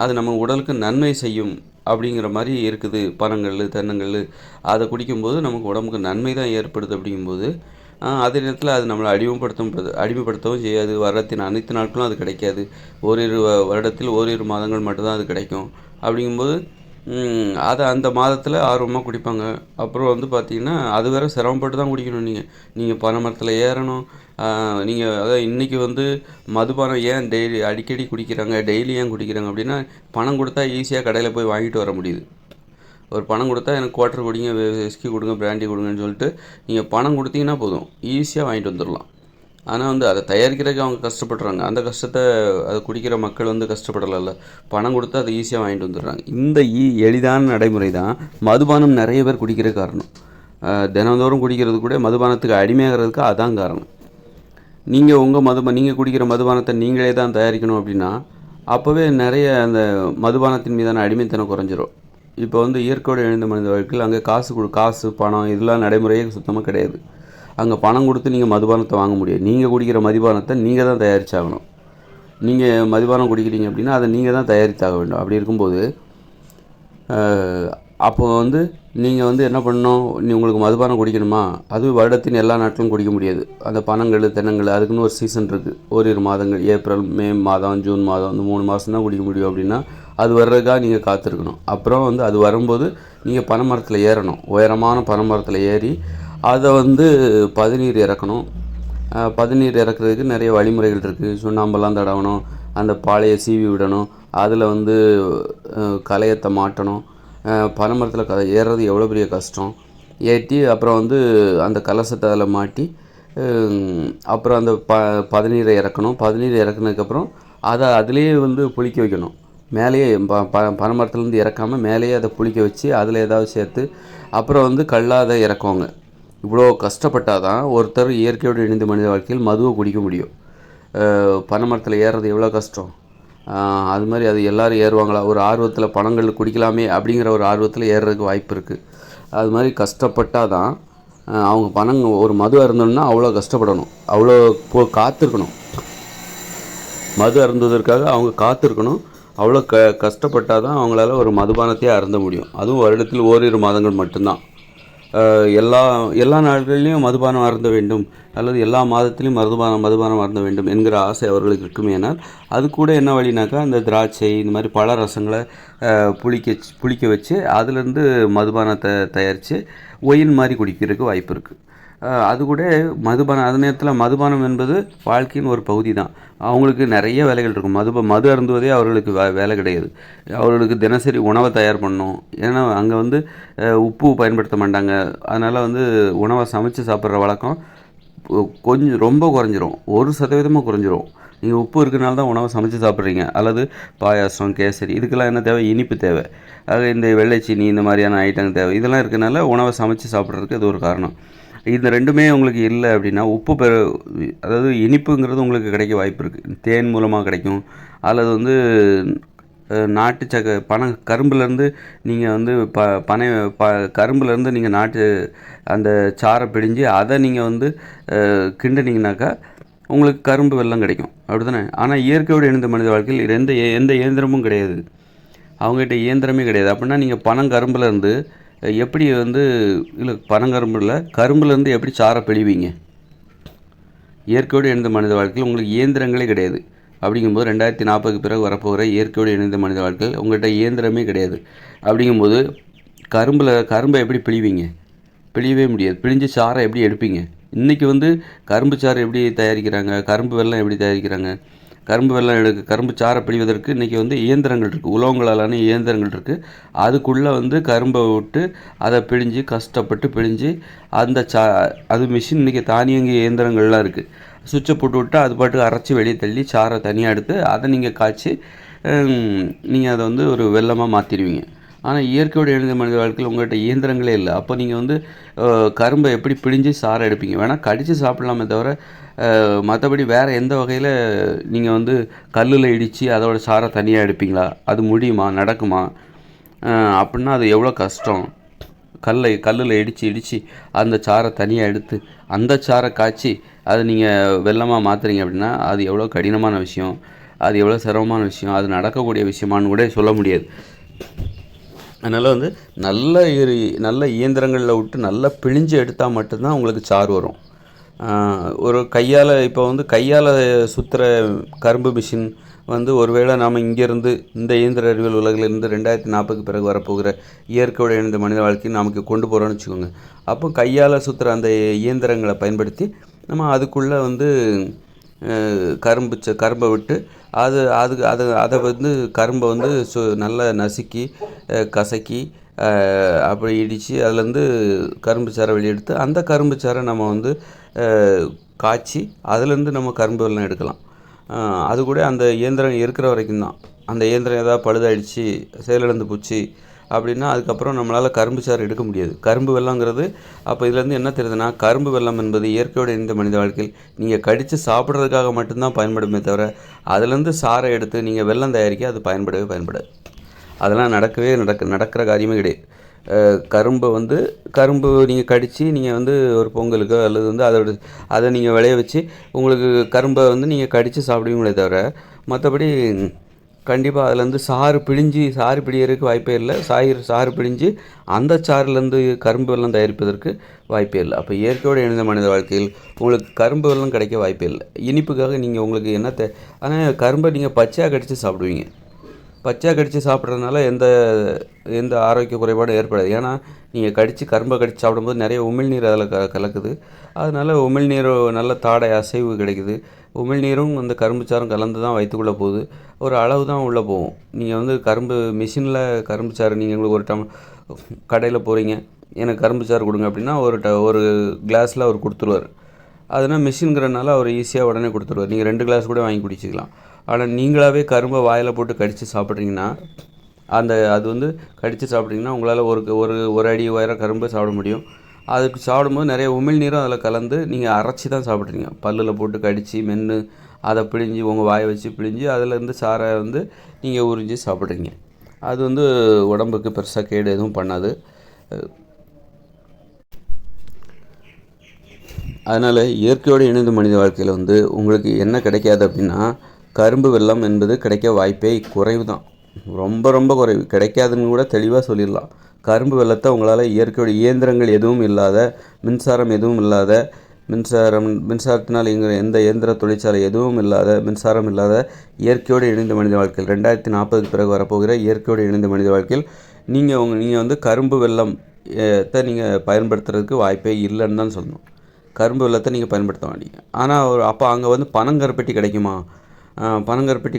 அது நம்ம உடலுக்கு நன்மை செய்யும் அப்படிங்கிற மாதிரி இருக்குது. பனங்கள், தென்னங்கள் அதை குடிக்கும்போது நமக்கு உடம்புக்கு நன்மை தான் ஏற்படுது. அப்படிங்கும்போது அதே நேரத்தில் அது நம்மளை அடிமைப்படுத்தவும் செய்யாது. வருடத்தின் அனைத்து நாட்களும் அது கிடைக்காது. ஓரிரு வருடத்தில் ஓரிரு மாதங்கள் மட்டும்தான் அது கிடைக்கும். அப்படிங்கும்போது அதை அந்த மாதத்தில் ஆர்வமாக குடிப்பாங்க. அப்புறம் வந்து பார்த்திங்கன்னா அது வேறு சிரமப்பட்டு தான் குடிக்கணும். நீங்கள் பனை மரத்தில் ஏறணும். நீங்கள் அதான் இன்றைக்கி வந்து மதுபானம் ஏன் அடிக்கடி குடிக்கிறாங்க, டெய்லி ஏன் குடிக்கிறாங்க அப்படின்னா, பணம் கொடுத்தா ஈஸியாக கடையில் போய் வாங்கிட்டு வர முடியுது. ஒரு பணம் கொடுத்தா எனக்கு குவார்ட்டர் குடிங்க, விஸ்கி கொடுங்க, பிராண்டி கொடுங்கன்னு சொல்லிட்டு நீங்கள் பணம் கொடுத்தீங்கன்னா போதும், ஈஸியாக வாங்கிட்டு வந்துடலாம். ஆனால் வந்து அதை தயாரிக்கிறதுக்கு அவங்க கஷ்டப்படுறாங்க. அந்த கஷ்டத்தை அதை குடிக்கிற மக்கள் வந்து கஷ்டப்படலைல்ல. பணம் கொடுத்து அதை ஈஸியாக வாங்கிட்டு வந்துடுறாங்க. இந்த எளிதான நடைமுறை தான் மதுபானம் நிறைய பேர் குடிக்கிற காரணம். தினந்தோறும் குடிக்கிறது கூட மதுபானத்துக்கு அடிமையாகிறதுக்கு அதான் காரணம். நீங்கள் குடிக்கிற மதுபானத்தை நீங்களே தான் தயாரிக்கணும் அப்படின்னா அப்போவே நிறைய அந்த மதுபானத்தின் மீதான அடிமைத்தனம் குறைஞ்சிரும். இப்போ வந்து இயற்கையோடு இணைந்த மனித வாழ்க்கையில் அங்கே காசு பணம் இதெல்லாம் நடைமுறையே சுத்தமாக கிடையாது. அங்கே பணம் கொடுத்து நீங்கள் மதுபானத்தை வாங்க முடியாது. நீங்கள் குடிக்கிற மதுபானத்தை நீங்கள் தான் தயாரித்தாகணும். நீங்கள் மதுபானம் குடிக்கிறீங்க அப்படின்னா அதை நீங்கள் தான் தயாரித்தாக வேண்டும். அப்படி இருக்கும்போது அப்போ வந்து நீங்கள் வந்து என்ன பண்ணணும், உங்களுக்கு மதுபானம் குடிக்கணுமா, அது வருடத்தின் எல்லா நாட்களும் குடிக்க முடியாது. அந்த பனங்கள், தென்னங்கள் அதுக்குன்னு ஒரு சீசன் இருக்குது. ஓரிரு மாதங்கள், ஏப்ரல், மே மாதம், ஜூன் மாதம், இந்த 3 மாதம் தான் குடிக்க முடியும். அப்படின்னா அது வர்றதுக்காக நீங்கள் காத்திருக்கணும். அப்புறம் வந்து அது வரும்போது நீங்கள் பனை மரத்தில் ஏறணும். உயரமான பனை மரத்தில் ஏறி அதை வந்து பதநீர் இறக்கணும். பதநீர் இறக்குறதுக்கு நிறைய வழிமுறைகள் இருக்குது. சுண்ணாம்பெல்லாம் தடவணும், அந்த பாலையை சீவி விடணும், அதில் வந்து கலையத்தை மாட்டணும். பனை மரத்தில் ஏறுறது எவ்வளோ பெரிய கஷ்டம். ஏற்றி அப்புறம் வந்து அந்த கலசத்தை அதில் மாட்டி அப்புறம் அந்த பதநீரை இறக்கணும். பதநீரை இறக்குனதுக்கப்புறம் அதை அதிலேயே வந்து புளிக்க வைக்கணும். மேலேயே பனை மரத்துலேருந்து இறக்காமல் மேலேயே அதை புளிக்க வச்சு அதில் ஏதாவது சேர்த்து அப்புறம் வந்து கல்லாத இறக்குவாங்க. இவ்வளோ கஷ்டப்பட்டால் தான் ஒருத்தர் இயற்கையோடு இணைந்த மனித வாழ்க்கையில் மதுவை குடிக்க முடியும். பனை மரத்தில் ஏறுறது எவ்வளோ கஷ்டம். அது மாதிரி அது எல்லோரும் ஏறுவாங்களா, ஒரு ஆர்வத்தில் பணங்கள் குடிக்கலாமே அப்படிங்கிற ஒரு ஆர்வத்தில் ஏறுறதுக்கு வாய்ப்பு இருக்குது. அது மாதிரி கஷ்டப்பட்டால் தான் அவங்க ஒரு மது அருந்தணும்னா அவ்வளோ கஷ்டப்படணும், அவ்வளோ காத்திருக்கணும். மது அருந்துவதற்காக அவங்க காத்திருக்கணும். அவ்வளோ கஷ்டப்பட்டால் தான் அவங்களால ஒரு மதுபானத்தையே அருந்த முடியும். அதுவும் வருடத்தில் ஓரிரு மாதங்கள் மட்டும்தான். எல்லா நாட்களிலையும் மதுபானம் அருந்த வேண்டும் அல்லது எல்லா மாதத்திலையும் மதுபானம் அருந்த வேண்டும் என்கிற ஆசை அவர்களுக்கு இருக்குமேனால் அது கூட என்ன வழினாக்கா, அந்த திராட்சை இந்த மாதிரி பல ரசங்களை புளிக்க வச்சு அதிலேருந்து மதுபானத்தை தயாரித்து ஒயின் மாதிரி குடிக்கிறதுக்கு வாய்ப்பு இருக்குது. அது கூட அதே நேரத்தில் மதுபானம் என்பது வாழ்க்கையின் ஒரு பகுதி தான். அவங்களுக்கு நிறைய வேலைகள் இருக்கும். மது அருந்துவதே அவர்களுக்கு வேலை கிடையாது. அவர்களுக்கு தினசரி உணவை தயார் பண்ணணும். ஏன்னா அங்கே வந்து உப்பு பயன்படுத்த மாட்டாங்க. அதனால் வந்து உணவை சமைச்சு சாப்பிட்ற வழக்கம் கொஞ்சம் ரொம்ப குறைஞ்சிரும். 1% குறைஞ்சிரும். நீங்கள் உப்பு இருக்கிறனால தான் உணவை சமைச்சு சாப்பிட்றீங்க. அல்லது பாயாசம், கேசரி இதுக்கெல்லாம் என்ன தேவை, இனிப்பு தேவை. ஆக இந்த வெள்ளைச்சீனி இந்த மாதிரியான ஐட்டம் தேவை. இதெல்லாம் இருக்கிறனால உணவை சமைச்சு சாப்பிட்றதுக்கு இது ஒரு காரணம். இந்த ரெண்டுமே உங்களுக்கு இல்லை அப்படின்னா அதாவது இனிப்புங்கிறது உங்களுக்கு கிடைக்க வாய்ப்பு இருக்குது. தேன் மூலமாக கிடைக்கும். அல்லது வந்து நாட்டு கரும்புலேருந்து நீங்கள் வந்து கரும்புலேருந்து நீங்கள் அந்த சாறை பிழிஞ்சு அதை நீங்கள் வந்து கிண்டினீங்கனாக்கா உங்களுக்கு கரும்பு வெல்லம் கிடைக்கும். அப்படி தானே. ஆனால் இயற்கையோடு இணைந்த மனித வாழ்க்கையில் எந்த இயந்திரமும் கிடையாது. அவங்ககிட்ட இயந்திரமே கிடையாது. அப்படின்னா நீங்கள் கரும்புலேருந்து எப்படி வந்து கரும்புலேருந்து எப்படி சாரை பிழிவீங்க? இயற்கையோடு இணைந்த மனித வாழ்க்கையில் உங்களுக்கு இயந்திரங்களே கிடையாது. அப்படிங்கும்போது 2040 பிறகு வரப்போகிற இயற்கையோடு இணைந்த மனித வாழ்க்கையில் உங்கள்கிட்ட இயந்திரமே கிடையாது. அப்படிங்கும்போது கரும்பை எப்படி பிழிவீங்க? பிழியவே முடியாது. பிழிஞ்சு சாரை எப்படி எடுப்பீங்க? இன்றைக்கி வந்து கரும்பு சாறு எப்படி தயாரிக்கிறாங்க, கரும்பு வெல்லம் எப்படி தயாரிக்கிறாங்க, கரும்பு வெல்லம் கரும்பு சாறை பிழிவதற்கு இன்றைக்கி வந்து இயந்திரங்கள் இருக்குது, உலோகங்களாலான இயந்திரங்கள் இருக்குது. அதுக்குள்ளே வந்து கரும்பை விட்டு அதை பிழிஞ்சு கஷ்டப்பட்டு பிழிஞ்சு அந்த அது மிஷின் இன்றைக்கி தானியங்கி இயந்திரங்கள்லாம் இருக்குது. சுவிட்சை போட்டு விட்டால் அது பாட்டுக்கு அரைச்சி வெளியே தள்ளி சாறை தனியாக எடுத்து அதை நீங்கள் காய்ச்சி நீங்கள் அதை வந்து ஒரு வெல்லமாக மாற்றிடுவீங்க. ஆனால் இயற்கையோடு இணைந்த மனித வாழ்க்கையில் உங்கள்கிட்ட இயந்திரங்களே இல்லை. அப்போ நீங்கள் வந்து கரும்பை எப்படி பிழிஞ்சு சாறை எடுப்பீங்க? வேணால் கடித்து சாப்பிட்லாமே தவிர மற்றபடி வேறு எந்த வகையில் நீங்கள் வந்து கல்லில் இடித்து அதோட சாறை தனியாக எடுப்பீங்களா? அது முடியுமா? நடக்குமா? அப்படின்னா அது எவ்வளோ கஷ்டம். கல்லில் இடித்து அந்த சாறை தனியாக எடுத்து அந்த சாறை காய்ச்சி அதை நீங்கள் வெல்லமாக மாற்றுறீங்க அப்படின்னா அது எவ்வளோ கடினமான விஷயம், அது எவ்வளோ சிரமமான விஷயம், அது நடக்கக்கூடிய விஷயமானு கூட சொல்ல முடியாது. அதனால் வந்து நல்ல இயந்திரங்களில் விட்டு நல்லா பிழிஞ்சு எடுத்தால் மட்டும்தான் உங்களுக்கு சாறு வரும். ஒரு கையால் இப்போ வந்து கையால் சுற்றுற கரும்பு மிஷின் வந்து ஒருவேளை நாம் இங்கேருந்து இந்த இயந்திர அறிவியல் உலகிலிருந்து 2040 பிறகு வரப்போகிற இயற்கையோடு இணைந்த மனித வாழ்க்கையை நமக்கு கொண்டு போகிறோன்னு வச்சுக்கோங்க. அப்போ கையால் சுற்றுற அந்த இயந்திரங்களை பயன்படுத்தி நம்ம அதுக்குள்ளே வந்து கரும்பை விட்டு அதை வந்து கரும்பை வந்து நல்லா நசுக்கி கசக்கி அப்படி இடித்து அதுலேருந்து கரும்பு சாறை வெளியெடுத்து அந்த கரும்பு சாறை நம்ம வந்து காய்ச்சி அதுலேருந்து நம்ம கரும்பு வெல்லம் எடுக்கலாம். அது கூட அந்த இயந்திரம் இருக்கிற வரைக்கும் தான். அந்த இயந்திரம் ஏதாவது பழுதாயிடுச்சு, செயலிழந்து போச்சு அப்படின்னா அதுக்கப்புறம் நம்மளால் கரும்பு சாறு எடுக்க முடியாது. கரும்பு வெல்லங்கிறது அப்போ இதுலேருந்து என்ன தெரியுதுன்னா, கரும்பு வெல்லம் என்பது இயற்கையோடு இணைந்த மனித வாழ்க்கையில் நீங்கள் கடித்து சாப்பிட்றதுக்காக மட்டும்தான் பயன்படுமே தவிர அதுலேருந்து சாறை எடுத்து நீங்கள் வெல்லம் தயாரிக்க அது பயன்படாது. அதெல்லாம் நடக்கிற காரியமே கிடையாது. கரும்பு நீங்கள் கடித்து நீங்கள் வந்து ஒரு பொங்கலுக்கோ அல்லது வந்து அதை நீங்கள் விளைய வச்சு உங்களுக்கு கரும்பை வந்து நீங்கள் கடித்து சாப்பிடுவீங்களே தவிர மற்றபடி கண்டிப்பாக அதுலேருந்து சாறு பிழியறதுக்கு வாய்ப்பே இல்லை. சாறு பிழிஞ்சு அந்த சாறுலேருந்து கரும்பு வெல்லம் தயாரிப்பதற்கு வாய்ப்பே இல்லை. அப்போ இயற்கையோடு இணைந்த மனித வாழ்க்கையில் உங்களுக்கு கரும்பு வெல்லம் கிடைக்க வாய்ப்பே இல்லை. இனிப்புக்காக நீங்கள் உங்களுக்கு ஆனால் கரும்பை நீங்கள் பச்சையாக கடித்து சாப்பிடுவீங்க. பச்சையாக கடித்து சாப்பிட்றதுனால எந்த ஆரோக்கிய குறைபாடும் ஏற்படாது. ஏன்னா நீங்கள் கரும்பை கடித்து சாப்பிடும்போது நிறைய உமிழ்நீர் அதில் கலக்குது. அதனால் உமிழ்நீர் நல்ல தாடை அசைவு கிடைக்குது. உமிழ்நீரும் அந்த கரும்பு சாறும் கலந்து தான் வயிற்றுக்குள்ளே போகுது. ஒரு அளவு தான் உள்ளே போகும். நீங்கள் வந்து மிஷினில் கரும்பு சாறு நீங்கள் எங்களுக்கு கடையில் போகிறீங்க, எனக்கு கரும்பு சாறு கொடுங்க அப்படின்னா ஒரு கிளாஸில் அவர் கொடுத்துருவார். அதனால் மிஷின்கிறனால அவர் ஈஸியாக உடனே கொடுத்துருவார். நீங்கள் 2 கிளாஸ் கூட வாங்கி குடிச்சிக்கலாம். ஆனால் நீங்களாகவே கரும்பை வாயில் போட்டு கடித்து சாப்பிட்றீங்கன்னா அது வந்து கடித்து சாப்பிட்றீங்கன்னா உங்களால் ஒரு அடி உயரம் கரும்பை சாப்பிட முடியும். அதுக்கு சாப்பிடும்போது நிறைய உமிழ்நீரும் அதில் கலந்து நீங்கள் அரைச்சி தான் சாப்பிட்றீங்க. பல்லில் போட்டு கடித்து மென்று அதை பிழிஞ்சு உங்கள் வாயை வச்சு பிழிஞ்சு அதிலேருந்து சாறை வந்து நீங்கள் உறிஞ்சி சாப்பிட்றீங்க. அது வந்து உடம்புக்கு பெருசாக கேடு எதுவும் பண்ணாது. அதனால் இயற்கையோடு இணைந்த மனித வாழ்க்கையில் வந்து உங்களுக்கு என்ன கிடைக்காது அப்படின்னா கரும்பு வெல்லம் என்பது கிடைக்க வாய்ப்பே குறைவு தான். ரொம்ப ரொம்ப குறைவு. கிடைக்காதுன்னு கூட தெளிவாக சொல்லிடலாம். கரும்பு வெல்லத்தை உங்களால் இயற்கையோட இயந்திரங்கள் எதுவும் இல்லாத, மின்சாரம் எதுவும் இல்லாத, மின்சாரத்தினால் எந்த இயந்திர தொழிற்சாலை எதுவும் இல்லாத, மின்சாரம் இல்லாத இயற்கையோடு இணைந்த மனித வாழ்க்கையில் 2040 பிறகு வரப்போகிற இயற்கையோடு இணைந்த மனித வாழ்க்கையில் நீங்கள் வந்து கரும்பு வெல்லத்தை நீங்கள் பயன்படுத்துறதுக்கு வாய்ப்பே இல்லைன்னு தான் சொல்லணும். கரும்பு வெல்லத்தை நீங்கள் பயன்படுத்த மாட்டீங்க. ஆனால் அப்போ அங்கே வந்து பனங்கருப்பட்டி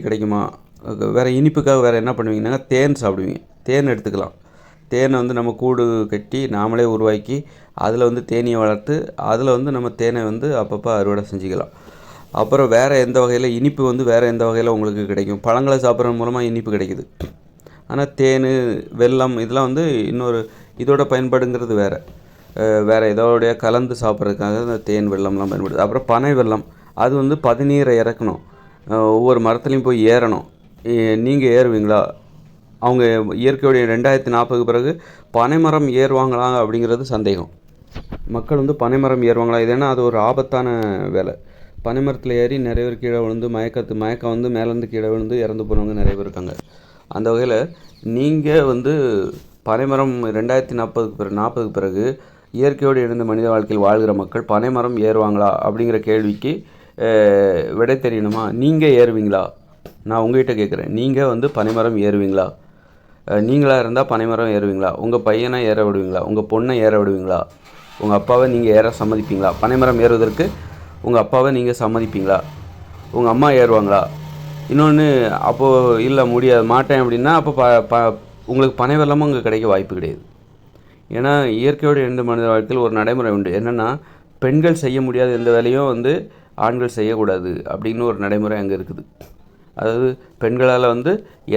கிடைக்குமா? வேறு இனிப்புக்காக வேறு என்ன பண்ணுவீங்கன்னா தேன் சாப்பிடுவீங்க. தேன் எடுத்துக்கலாம். தேனை வந்து நம்ம கூடு கட்டி நாமளே உருவாக்கி அதில் வந்து தேனியை வளர்த்து அதில் வந்து நம்ம தேனை வந்து அப்பப்போ அறுவடை செஞ்சுக்கலாம். அப்புறம் வேறு எந்த வகையில் இனிப்பு வந்து வேறு எந்த வகையில் உங்களுக்கு கிடைக்கும்? பழங்களை சாப்பிட்றது மூலமாக இனிப்பு கிடைக்குது. ஆனால் தேன், வெல்லம் இதெல்லாம் வந்து இதோட பயன்பாடுங்கிறது வேறு இதோடைய கலந்து சாப்பிட்றதுக்காக இந்த தேன் வெல்லம்லாம் பயன்படுது. அப்புறம் பனை வெல்லம், அது வந்து பதநீரை இறக்கணும், ஒவ்வொரு மரத்துலையும் போய் ஏறணும். நீங்கள் ஏறுவீங்களா? அவங்க இயற்கையுடைய 2040 பிறகு பனைமரம் ஏறுவாங்களா அப்படிங்கிறது சந்தேகம். மக்கள் வந்து பனைமரம் ஏறுவாங்களா? இது ஏன்னா அது ஒரு ஆபத்தான வேலை. பனைமரத்தில் ஏறி நிறைய பேர் கீழே விழுந்து மயக்கம் வந்து மேலேருந்து கீழே விழுந்து இறந்து போனவங்க நிறைய பேர் இருக்காங்க. அந்த வகையில் நீங்கள் வந்து பனைமரம் 2040 பிறகு இயற்கையோடு இணைந்த மனித வாழ்க்கையில் வாழ்கிற மக்கள் பனைமரம் ஏறுவாங்களா அப்படிங்கிற கேள்விக்கு விடை தெரியணுமா? நீங்கள் ஏறுவீங்களா? நான் உங்கள்கிட்ட கேட்குறேன். நீங்கள் வந்து பனைமரம் ஏறுவீங்களா? நீங்களாக இருந்தால் பனைமரம் ஏறுவீங்களா? உங்கள் பையனை ஏற விடுவீங்களா? உங்கள் பொண்ணை ஏற விடுவீங்களா? உங்கள் அப்பாவை நீங்கள் ஏற சம்மதிப்பீங்களா? பனைமரம் ஏறுவதற்கு உங்கள் அப்பாவை நீங்கள் சம்மதிப்பீங்களா? உங்கள் அம்மா ஏறுவாங்களா? இன்னொன்று, அப்போது இல்லை முடியாது மாட்டேன் அப்படின்னா அப்போ உங்களுக்கு பனை வெல்லமும் அங்கே கிடைக்க வாய்ப்பு கிடையாது. ஏன்னா இயற்கையோடு இணைந்த மனித வாழ்க்கையில் ஒரு நடைமுறை உண்டு. என்னென்னா, பெண்கள் செய்ய முடியாத எந்த வேலையும் ஆண்கள் செய்யக்கூடாது அப்படின்னு ஒரு நடைமுறை அங்கே இருக்குது. அதாவது பெண்களால்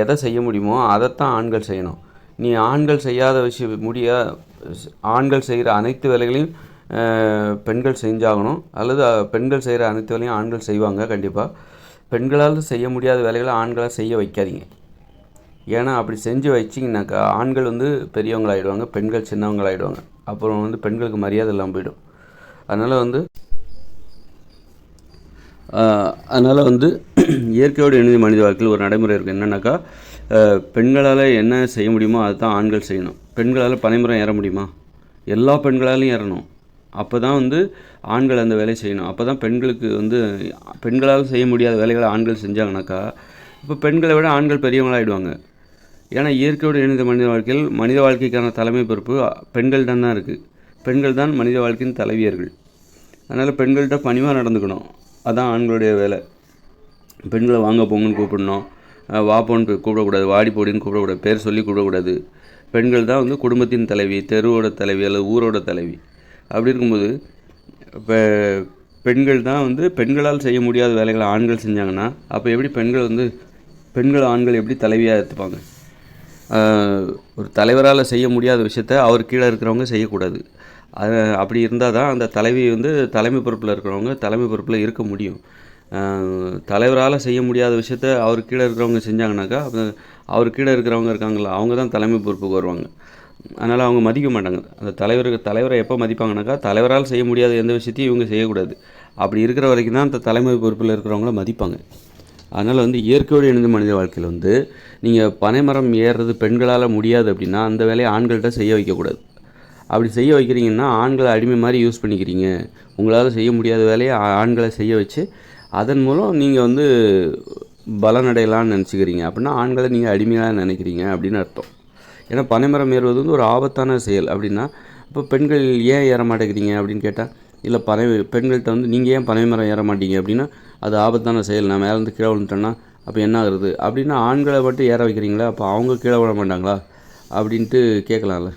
எதை செய்ய முடியுமோ அதைத்தான் ஆண்கள் செய்யணும். நீ ஆண்கள் செய்யாத ஆண்கள் செய்கிற அனைத்து வேலைகளையும் பெண்கள் செஞ்சாகணும், அல்லது பெண்கள் செய்கிற அனைத்து வேலையும் ஆண்கள் செய்வாங்க. கண்டிப்பாக பெண்களால் செய்ய முடியாத வேலைகளை ஆண்களால் செய்ய வைக்காதீங்க. ஏன்னா அப்படி செஞ்சு வச்சிங்கனாக்கா ஆண்கள் பெரியவங்களாகிடுவாங்க, பெண்கள் சின்னவங்களாகிடுவாங்க. அப்புறம் பெண்களுக்கு மரியாதை இல்லாமல் போயிடும். அதனால் இயற்கையோடு இணைந்த மனித வாழ்க்கையில் ஒரு நடைமுறை இருக்குது. என்னென்னாக்கா, பெண்களால் என்ன செய்ய முடியுமோ அதை தான் ஆண்கள் செய்யணும். பெண்களால் பனைமரம் ஏற முடியுமா? எல்லா பெண்களாலையும் ஏறணும். அப்போ தான் ஆண்கள் அந்த வேலையை செய்யணும். அப்போ தான் பெண்களுக்கு பெண்களால் செய்ய முடியாத வேலைகளை ஆண்கள் செஞ்சாங்கனாக்கா இப்போ பெண்களை விட ஆண்கள் பெரியவங்களாகிடுவாங்க. ஏன்னா இயற்கையோடு இணைந்த மனித வாழ்க்கைக்கான தலைமை பொறுப்பு பெண்கள் தான் இருக்குது. பெண்கள் தான் மனித வாழ்க்கையின் தலைவியர்கள். அதனால் பெண்கள்கிட்ட பணிவாக நடந்துக்கணும். அதான் ஆண்களுடைய வேலை. பெண்களை வாங்க போங்கன்னு கூப்பிடணும், வா போன்னு கூப்பிடக்கூடாது, வாடி போடின்னு கூப்பிடக்கூடாது, பேர் சொல்லி கூப்பிடக்கூடாது. பெண்கள் தான் குடும்பத்தின் தலைவி, தெருவோட தலைவி அல்லது ஊரோட தலைவி. அப்படி இருக்கும்போது இப்போ பெண்கள் தான் பெண்களால் செய்ய முடியாத வேலைகளை ஆண்கள் செஞ்சாங்கன்னா அப்போ எப்படி பெண்கள் ஆண்கள் எப்படி தலைவியாக எடுத்துப்பாங்க? ஒரு தலைவரால் செய்ய முடியாத விஷயத்த அவர் கீழே இருக்கிறவங்க செய்யக்கூடாது. அப்படி இருந்தால் தான் அந்த தலைவி தலைமை பொறுப்பில் இருக்கிறவங்க தலைமை பொறுப்பில் இருக்க முடியும். தலைவரால் செய்ய முடியாத விஷயத்த அவர் கீழே இருக்கிறவங்க செஞ்சாங்கனாக்கா அவர் கீழே இருக்கிறவங்க இருக்காங்களா, அவங்க தான் தலைமை பொறுப்புக்கு வருவாங்க. அதனால் அவங்க மதிக்க மாட்டாங்க. அந்த தலைவரை எப்போ மதிப்பாங்கனாக்கா, தலைவரால் செய்ய முடியாத எந்த விஷயத்தையும் இவங்க செய்யக்கூடாது. அப்படி இருக்கிற வரைக்கும் தான் அந்த தலைமை பொறுப்பில் இருக்கிறவங்கள மதிப்பாங்க. அதனால் இயற்கையோடு இணைந்த மனித வாழ்க்கையில் நீங்கள் பனைமரம் ஏறுறது பெண்களால் முடியாது அப்படின்னா அந்த வேலையை ஆண்கள்கிட்ட செய்ய வைக்கக்கூடாது. அப்படி செய்ய வைக்கிறீங்கன்னா ஆண்களை அடிமை மாதிரி யூஸ் பண்ணிக்கிறீங்க. உங்களால் செய்ய முடியாத வேலையை ஆண்களை செய்ய வச்சு அதன் மூலம் நீங்கள் பலனடையலான்னு நினச்சிக்கிறீங்க. அப்படின்னா ஆண்களை நீங்கள் அடிமையாக நினைக்கிறீங்க அப்படின்னு அர்த்தம். ஏன்னா பனைமரம் ஏறுவது ஒரு ஆபத்தான செயல். அப்படின்னா இப்போ பெண்கள் ஏன் ஏற மாட்டேங்கிறீங்க அப்படின்னு கேட்டால், இல்லை பெண்கள்கிட்ட நீங்கள் ஏன் பனைமரம் ஏற மாட்டீங்க அப்படின்னா, அது ஆபத்தான செயல், நான் மேலேருந்து கீழே விழுந்துட்டேன்னா அப்போ என்ன ஆகுறது அப்படின்னா ஆண்களை மட்டும் ஏற வைக்கிறீங்களா, அப்போ அவங்க கீழே விட மாட்டாங்களா அப்படின்ட்டு கேட்கலாம்ல.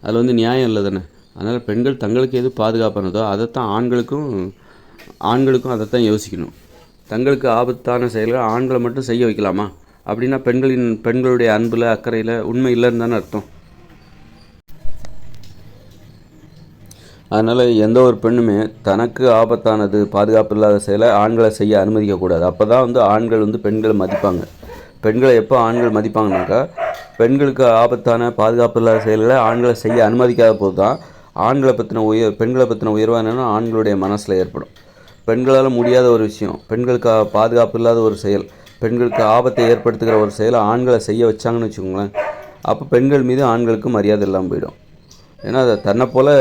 அதில் நியாயம் இல்லை தானே. அதனால் பெண்கள் தங்களுக்கு எது பாதுகாப்பானதோ அதைத்தான் ஆண்களுக்கும் அதைத்தான் யோசிக்கணும். தங்களுக்கு ஆபத்தான செயல்கள் ஆண்களை மட்டும் செய்ய வைக்கலாமா அப்படின்னா பெண்களுடைய அன்பில் அக்கறையில் உண்மை இல்லைன்னு தானே அர்த்தம். அதனால் எந்த ஒரு பெண்ணுமே தனக்கு ஆபத்தானது பாதுகாப்பு இல்லாத செயலை ஆண்களை செய்ய அனுமதிக்கக்கூடாது. அப்போ தான் ஆண்கள் பெண்களை மதிப்பாங்க. பெண்களை எப்போ ஆண்கள் மதிப்பாங்கனாக்கா, பெண்களுக்கு ஆபத்தான பாதுகாப்பு இல்லாத செயல்களை ஆண்களை செய்ய அனுமதிக்காத போது தான் பெண்களை பற்றின உயர்வாக என்னென்னா ஆண்களுடைய மனசில் ஏற்படும். பெண்களால் முடியாத ஒரு விஷயம், பெண்களுக்கு பாதுகாப்பு இல்லாத ஒரு செயல், பெண்களுக்கு ஆபத்தை ஏற்படுத்துகிற ஒரு செயலை ஆண்களை செய்ய வச்சாங்கன்னு வச்சுக்கோங்களேன், அப்போ பெண்கள் மீது ஆண்களுக்கு மரியாதை இல்லாமல் போயிடும். ஏன்னா அதை தன்னை போல்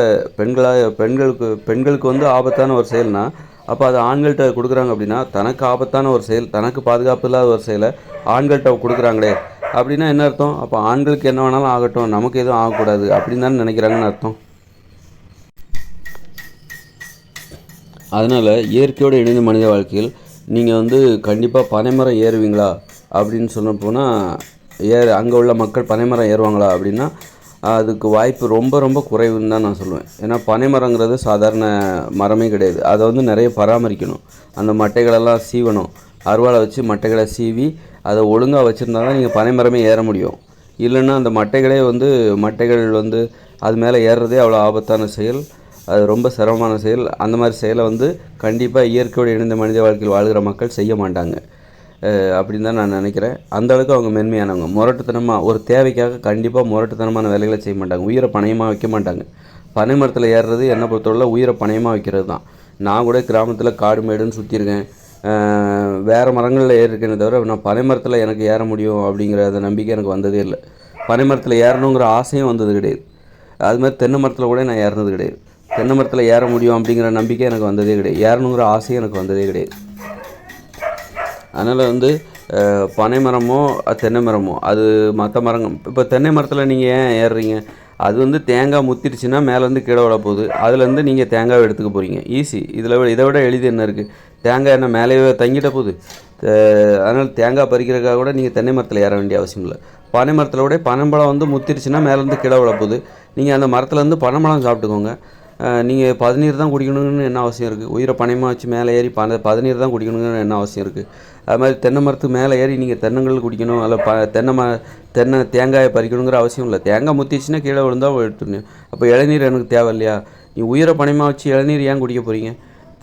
பெண்களுக்கு ஆபத்தான ஒரு செயல்னால் அப்போ அதை ஆண்கள்கிட்ட கொடுக்குறாங்க. அப்படின்னா தனக்கு ஆபத்தான ஒரு செயல், தனக்கு பாதுகாப்பு இல்லாத ஒரு செயலை ஆண்கள்கிட்ட கொடுக்குறாங்களே அப்படின்னா என்ன அர்த்தம்? அப்போ ஆண்களுக்கு என்ன வேணாலும் ஆகட்டும், நமக்கு எதுவும் ஆகக்கூடாது அப்படின்னு தானே நினைக்கிறாங்கன்னு அர்த்தம். அதனால் இயற்கையோடு இணைந்த மனித வாழ்க்கையில் நீங்கள் கண்டிப்பாக பனைமரம் ஏறுவீங்களா அப்படின்னு சொன்ன போனால் அங்கே உள்ள மக்கள் பனைமரம் ஏறுவாங்களா அப்படின்னா அதுக்கு வாய்ப்பு ரொம்ப ரொம்ப குறைவுன்னு தான் நான் சொல்லுவேன். ஏன்னா பனைமரங்கிறது சாதாரண மரமே கிடையாது. அதை நிறைய பராமரிக்கணும். அந்த மட்டைகளெல்லாம் சீவணும். அருவாளை வச்சு மட்டைகளை சீவி அதை ஒழுங்காக வச்சுருந்தா தான் நீங்கள் பனைமரமே ஏற முடியும். இல்லைன்னா அந்த மட்டைகள் அது மேலே ஏறுறதே அவ்வளோ ஆபத்தான செயல், அது ரொம்ப சிரமமான செயல். அந்த மாதிரி செயலை கண்டிப்பாக இயற்கையோடு இணைந்த மனித வாழ்க்கையில் வாழ்கிற மக்கள் செய்ய மாட்டாங்க அப்படின்னு தான் நான் நினைக்கிறேன். அந்தளவுக்கு அவங்க மென்மையானவங்க. முரட்டுத்தனமாக ஒரு தேவைக்காக கண்டிப்பாக முரட்டுத்தனமான வேலைகளை செய்ய மாட்டாங்க. உயிரை பணயமாக வைக்க மாட்டாங்க. பனை மரத்தில் ஏறுறது என்னை பொறுத்தவரை உயிரை பணயமாக வைக்கிறது தான். நான் கூட கிராமத்தில் காடு மேடுன்னு சுற்றியிருக்கேன், வேறு மரங்களில் ஏறிருக்கேனே தவிர நான் பனை மரத்தில் எனக்கு ஏற முடியும் அப்படிங்கிற அந்த நம்பிக்கை எனக்கு வந்ததே இல்லை. பனை மரத்தில் ஏறணுங்கிற ஆசையும் வந்தது கிடையாது. அதுமாதிரி தென்னை மரத்தில் கூட நான் ஏறினது கிடையாது. தென்னை மரத்தில் ஏற முடியும் அப்படிங்கிற நம்பிக்கை எனக்கு வந்ததே கிடையாது. ஏறணுங்கிற ஆசையும் எனக்கு வந்ததே கிடையாது. அதனால் பனை மரமோ தென்னை மரமோ அது மற்ற மரங்கள். இப்போ தென்னை மரத்தில் நீங்கள் ஏன் ஏறுறீங்க அது வந்து தேங்காய் முத்திடுச்சுன்னா மேலேருந்து கீழே விட போகுது. அதுலேருந்து நீங்கள் தேங்காவை எடுத்துக்க போகிறீங்க. ஈஸி. இதை விட எளிது என்ன இருக்குது? தேங்காய் என்ன மேலேயே தங்கிட்ட போகுது. அதனால் தேங்காய் பறிக்கிறதுக்காக கூட நீங்கள் தென்னை மரத்தில் ஏற வேண்டிய அவசியம் இல்லை. பனை மரத்தில் கூட பனம்பழம் வந்து முத்திருச்சுன்னா மேலேருந்து கீழே விட போகுது. நீங்கள் அந்த மரத்துலேருந்து பனம்பழம் சாப்பிட்டுக்கோங்க. நீங்கள் பதநீர் தான் குடிக்கணும்னு என்ன அவசியம் இருக்குது? உயிரை பனையமாக வச்சு மேலே ஏறி பதநீர் தான் குடிக்கணும்னு என்ன அவசியம் இருக்குது? அது மாதிரி தென்னை மரத்துக்கு மேலே ஏறி நீங்கள் தென்னங்கள் குடிக்கணும், அதில் தென்னை தேங்காயை பறிக்கணுங்கிற அவசியம் இல்லை. தேங்காய் முத்திச்சுன்னா கீழே விழுந்தால் எடுத்துடணும். அப்போ இளநீர் எனக்கு தேவை இல்லையா? நீ உயிரை பனையமாக வச்சு இளநீர் ஏன் குடிக்க போகிறீங்க?